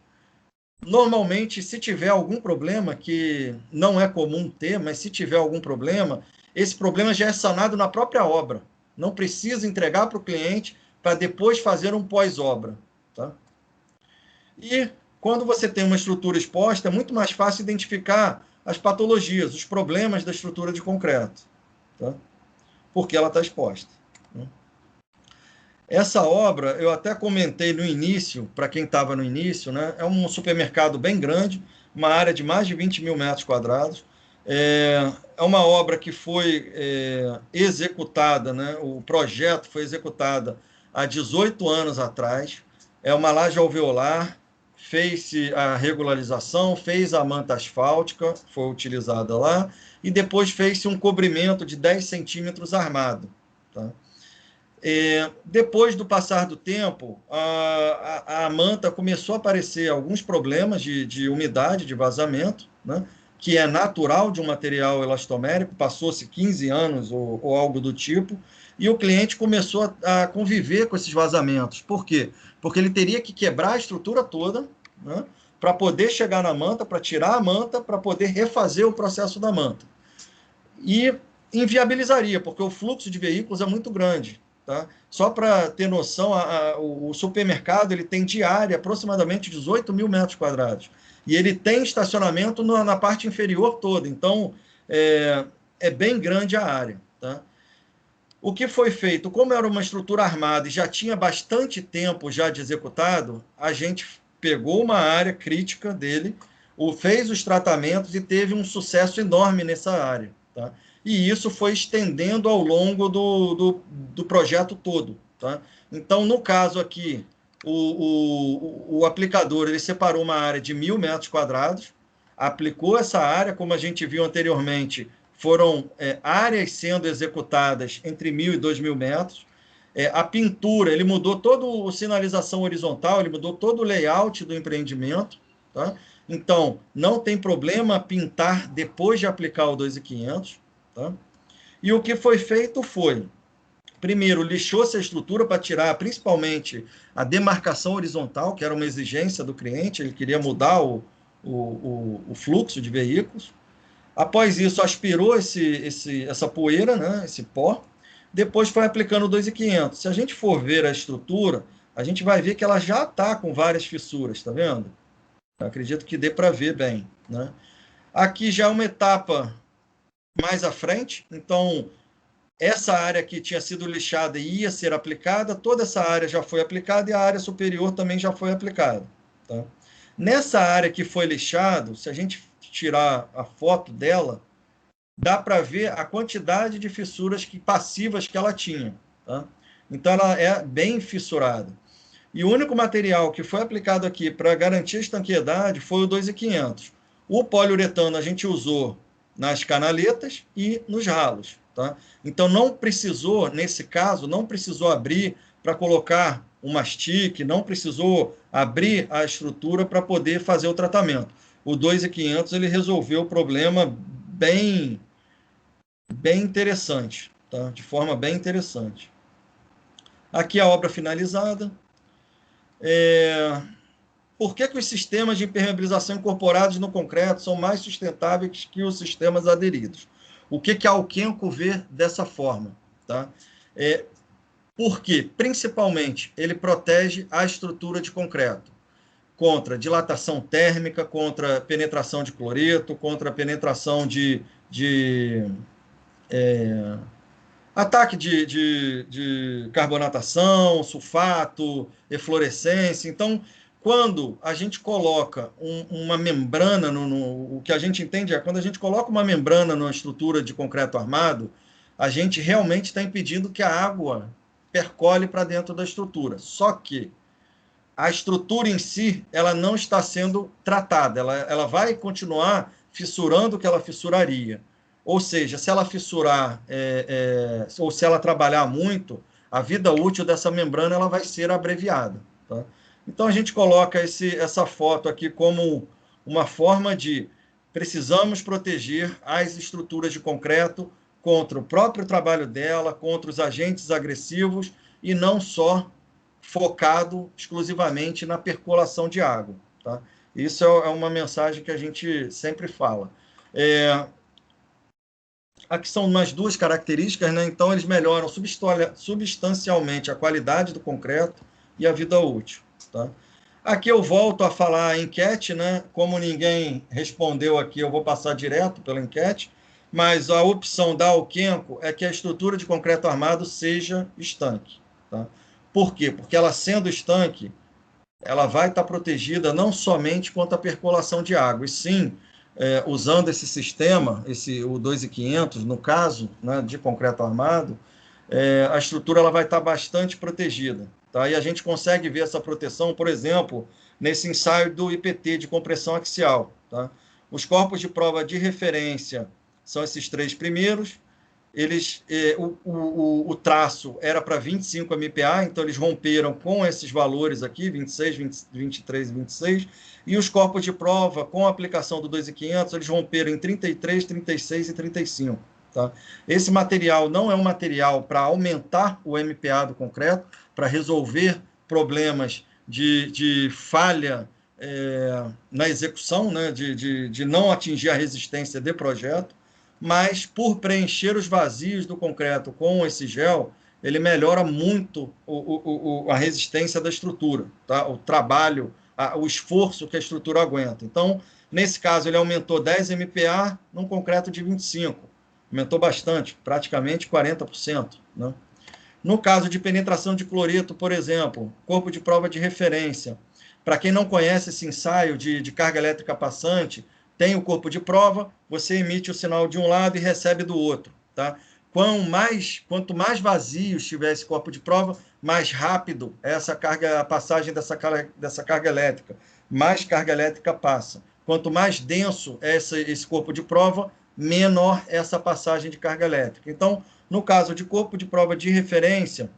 normalmente, se tiver algum problema, que não é comum ter, mas se tiver algum problema, esse problema já é sanado na própria obra. Não precisa entregar para o cliente para depois fazer um pós-obra. Tá? E quando você tem uma estrutura exposta, é muito mais fácil identificar as patologias, os problemas da estrutura de concreto. Tá? Porque ela está exposta. Né? Essa obra, eu até comentei no início, para quem estava no início, né, é um supermercado bem grande, uma área de mais de 20 mil metros quadrados. É uma obra que foi executada, né, o projeto foi executado há 18 anos atrás. É uma laje alveolar, fez-se a regularização, fez a manta asfáltica, foi utilizada lá, e depois fez-se um cobrimento de 10 centímetros armado. Tá? Depois do passar do tempo, a manta começou a aparecer alguns problemas de umidade, de vazamento, né? Que é natural de um material elastomérico, passou-se 15 anos ou algo do tipo, e o cliente começou a conviver com esses vazamentos. Por quê? Porque ele teria que quebrar a estrutura toda, né? para poder chegar na manta, para tirar a manta, para poder refazer o processo da manta. E inviabilizaria, porque o fluxo de veículos é muito grande. Tá? Só para ter noção, o supermercado ele tem diária aproximadamente 18 mil metros quadrados. E ele tem estacionamento na parte inferior toda. Então, é bem grande a área. Tá? O que foi feito? Como era uma estrutura armada e já tinha bastante tempo já de executado, a gente pegou uma área crítica dele, fez os tratamentos e teve um sucesso enorme nessa área. Tá? E isso foi estendendo ao longo do projeto todo. Tá? Então, no caso aqui, o aplicador ele separou uma área de 1.000 metros quadrados, aplicou essa área, como a gente viu anteriormente, foram áreas sendo executadas entre 1.000 e 2.000 metros. A pintura, ele mudou toda a sinalização horizontal, ele mudou todo o layout do empreendimento. Tá? Então, não tem problema pintar depois de aplicar o 2.500. Tá? E o que foi feito foi, primeiro, lixou-se a estrutura para tirar principalmente a demarcação horizontal, que era uma exigência do cliente, ele queria mudar o fluxo de veículos. Após isso, aspirou essa poeira, né, esse pó, depois foi aplicando o 2.500. Se a gente for ver a estrutura, a gente vai ver que ela já está com várias fissuras, tá vendo? Eu acredito que dê para ver bem. Né? Aqui já é uma etapa mais à frente, então essa área que tinha sido lixada e ia ser aplicada, toda essa área já foi aplicada e a área superior também já foi aplicada. Tá? Nessa área que foi lixado, se a gente tirar a foto dela, dá para ver a quantidade de fissuras passivas que ela tinha. Tá? Então, ela é bem fissurada. E o único material que foi aplicado aqui para garantir a estanqueidade foi o 2.500. O poliuretano a gente usou nas canaletas e nos ralos. Tá? Então, não precisou, nesse caso, não precisou abrir para colocar um mastique, não precisou abrir a estrutura para poder fazer o tratamento. O 2.500 ele resolveu o problema bem interessante, tá? De forma bem interessante. Aqui a obra finalizada. Por que os sistemas de impermeabilização incorporados no concreto são mais sustentáveis que os sistemas aderidos? O que a Alquenco vê dessa forma? Tá? Porque, principalmente, ele protege a estrutura de concreto contra dilatação térmica, contra penetração de cloreto, contra penetração de ataque de carbonatação, sulfato, eflorescência. Então, quando a gente coloca uma membrana, o que a gente entende é quando a gente coloca uma membrana numa estrutura de concreto armado, a gente realmente está impedindo que a água percole para dentro da estrutura. Só que a estrutura em si, ela não está sendo tratada, ela vai continuar fissurando o que ela fissuraria. Ou seja, se ela fissurar, ou se ela trabalhar muito, a vida útil dessa membrana ela vai ser abreviada. Tá? Então, a gente coloca essa foto aqui como uma forma de precisamos proteger as estruturas de concreto contra o próprio trabalho dela, contra os agentes agressivos, e não só focado exclusivamente na percolação de água. Tá? Isso é uma mensagem que a gente sempre fala. Aqui são mais duas características, né? Então eles melhoram substancialmente a qualidade do concreto e a vida útil. Tá? Aqui eu volto a falar a enquete, né? Como ninguém respondeu aqui, eu vou passar direto pela enquete, mas a opção da Alquenco é que a estrutura de concreto armado seja estanque. Tá? Por quê? Porque ela sendo estanque, ela vai estar protegida não somente contra a percolação de água, e sim, usando esse sistema, o 2.500, no caso, né, de concreto armado, a estrutura ela vai estar bastante protegida. Tá? E a gente consegue ver essa proteção, por exemplo, nesse ensaio do IPT, de compressão axial. Tá? Os corpos de prova de referência são esses três primeiros. O traço era para 25 MPa, então eles romperam com esses valores aqui, 26, 23 e 26, e os corpos de prova, com a aplicação do 2.500, eles romperam em 33, 36 e 35. Tá? Esse material não é um material para aumentar o MPa do concreto, para resolver problemas de falha na execução, né, de não atingir a resistência de projeto, mas por preencher os vazios do concreto com esse gel, ele melhora muito a resistência da estrutura, tá? O trabalho, o esforço que a estrutura aguenta. Então, nesse caso, ele aumentou 10 MPa num concreto de 25. Aumentou bastante, praticamente 40%. Né? No caso de penetração de cloreto, por exemplo, corpo de prova de referência. Para quem não conhece esse ensaio de carga elétrica passante, tem o corpo de prova, você emite o sinal de um lado e recebe do outro. Tá? Quanto mais vazio estiver esse corpo de prova, mais rápido é a passagem dessa carga elétrica. Mais carga elétrica passa. Quanto mais denso é esse corpo de prova, menor essa passagem de carga elétrica. Então, no caso de corpo de prova de referência,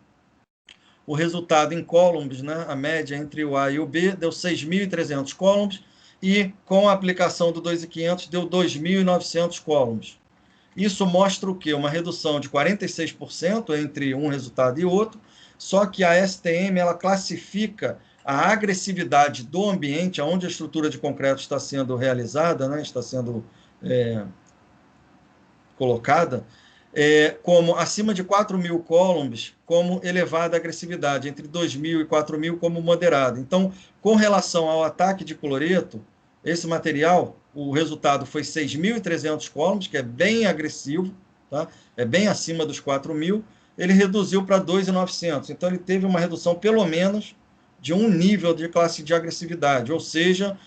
o resultado em coulombs, né, a média entre o A e o B, deu 6.300 coulombs, e com a aplicação do 2.500 deu 2.900 coulombs. Isso mostra o quê? Uma redução de 46% entre um resultado e outro, só que a STM ela classifica a agressividade do ambiente onde a estrutura de concreto está sendo realizada, né, está sendo colocada, como acima de 4.000 coulombs, como elevada agressividade, entre 2.000 e 4.000 como moderada. Então, com relação ao ataque de cloreto, esse material, o resultado foi 6.300 coulombs, que é bem agressivo, tá? É bem acima dos 4.000, ele reduziu para 2.900. Então, ele teve uma redução, pelo menos, de um nível de classe de agressividade, ou seja,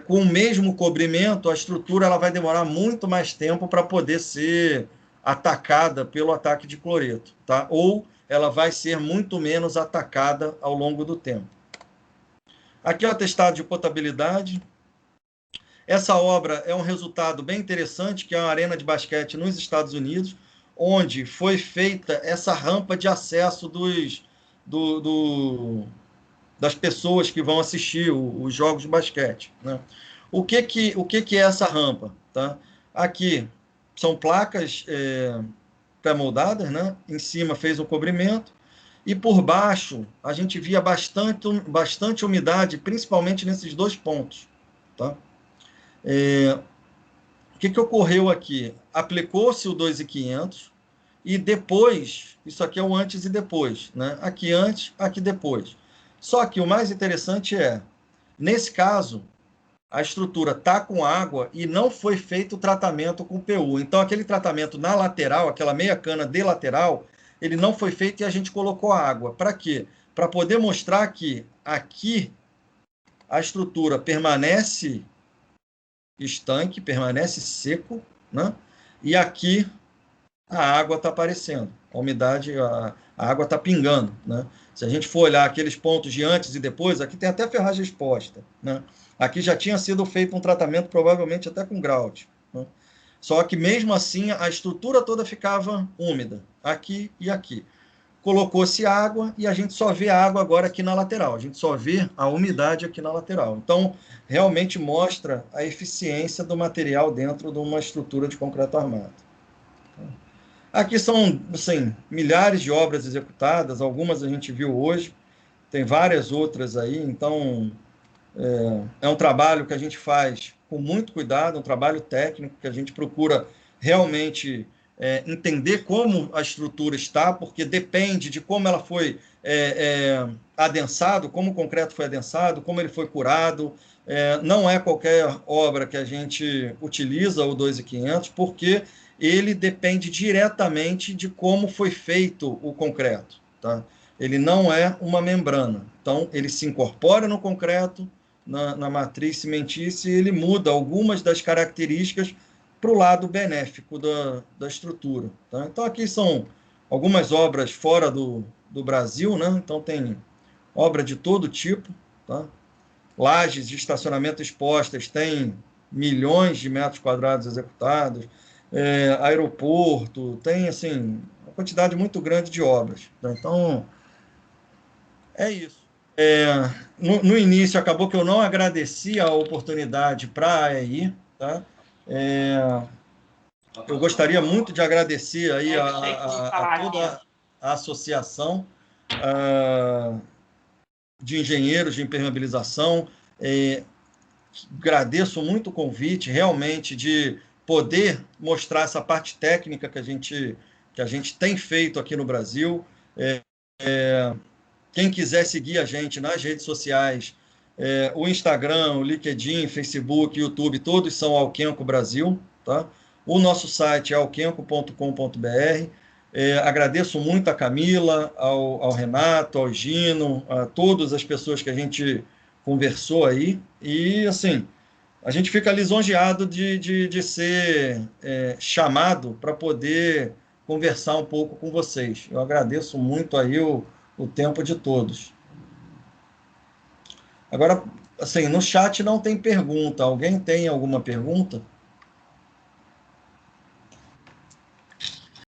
com o mesmo cobrimento, a estrutura ela vai demorar muito mais tempo para poder ser atacada pelo ataque de cloreto, tá? Ou ela vai ser muito menos atacada ao longo do tempo. Aqui é o atestado de potabilidade. Essa obra é um resultado bem interessante, que é uma arena de basquete nos Estados Unidos, onde foi feita essa rampa de acesso das pessoas que vão assistir os jogos de basquete. Né? O que é essa rampa? Tá? Aqui são placas pré-moldadas, né? Em cima fez um cobrimento, e por baixo a gente via bastante umidade, principalmente nesses dois pontos. Tá? O que ocorreu aqui? Aplicou-se o 2.500 e depois, isso aqui é o antes e depois, né? Aqui antes, aqui depois. Só que o mais interessante nesse caso, a estrutura está com água e não foi feito o tratamento com PU. Então, aquele tratamento na lateral, aquela meia cana de lateral, ele não foi feito e a gente colocou água. Para quê? Para poder mostrar que aqui a estrutura permanece estanque, permanece seco, né? E aqui a água está aparecendo, a umidade, a água está pingando, né? Se a gente for olhar aqueles pontos de antes e depois, aqui tem até ferragem exposta, né? Aqui já tinha sido feito um tratamento, provavelmente até com grout, né? Só que mesmo assim a estrutura toda ficava úmida, aqui e aqui. Colocou-se água e a gente só vê a água agora aqui na lateral, a gente só vê a umidade aqui na lateral. Então, realmente mostra a eficiência do material dentro de uma estrutura de concreto armado. Aqui são, assim, milhares de obras executadas, algumas a gente viu hoje, tem várias outras aí, então é um trabalho que a gente faz com muito cuidado, um trabalho técnico que a gente procura realmente entender como a estrutura está, porque depende de como ela foi adensado, como o concreto foi adensado, como ele foi curado. Não é qualquer obra que a gente utiliza o 2.500, porque ele depende diretamente de como foi feito o concreto. Tá? Ele não é uma membrana, então ele se incorpora no concreto, na matriz cimentícia, e ele muda algumas das características para o lado benéfico da estrutura. Tá? Então, aqui são algumas obras fora do Brasil, né? Então, tem obra de todo tipo. Tá? Lajes de estacionamento expostas, tem milhões de metros quadrados executados, aeroporto, tem, assim, uma quantidade muito grande de obras. Tá? Então, é isso. No início, acabou que eu não agradeci a oportunidade para a AEI, tá? Eu gostaria muito de agradecer aí a toda a associação de engenheiros de impermeabilização, Agradeço muito o convite, realmente, de poder mostrar essa parte técnica que a gente tem feito aqui no Brasil. Quem quiser seguir a gente nas redes sociais, o Instagram, o LinkedIn, Facebook, YouTube, todos são Alquenco Brasil, tá? O nosso site é alquenco.com.br. Agradeço muito a Camila, ao Renato, ao Gino, a todas as pessoas que a gente conversou aí. E, assim, a gente fica lisonjeado de ser chamado para poder conversar um pouco com vocês. Eu agradeço muito aí o tempo de todos. Agora, assim, no chat não tem pergunta. Alguém tem alguma pergunta?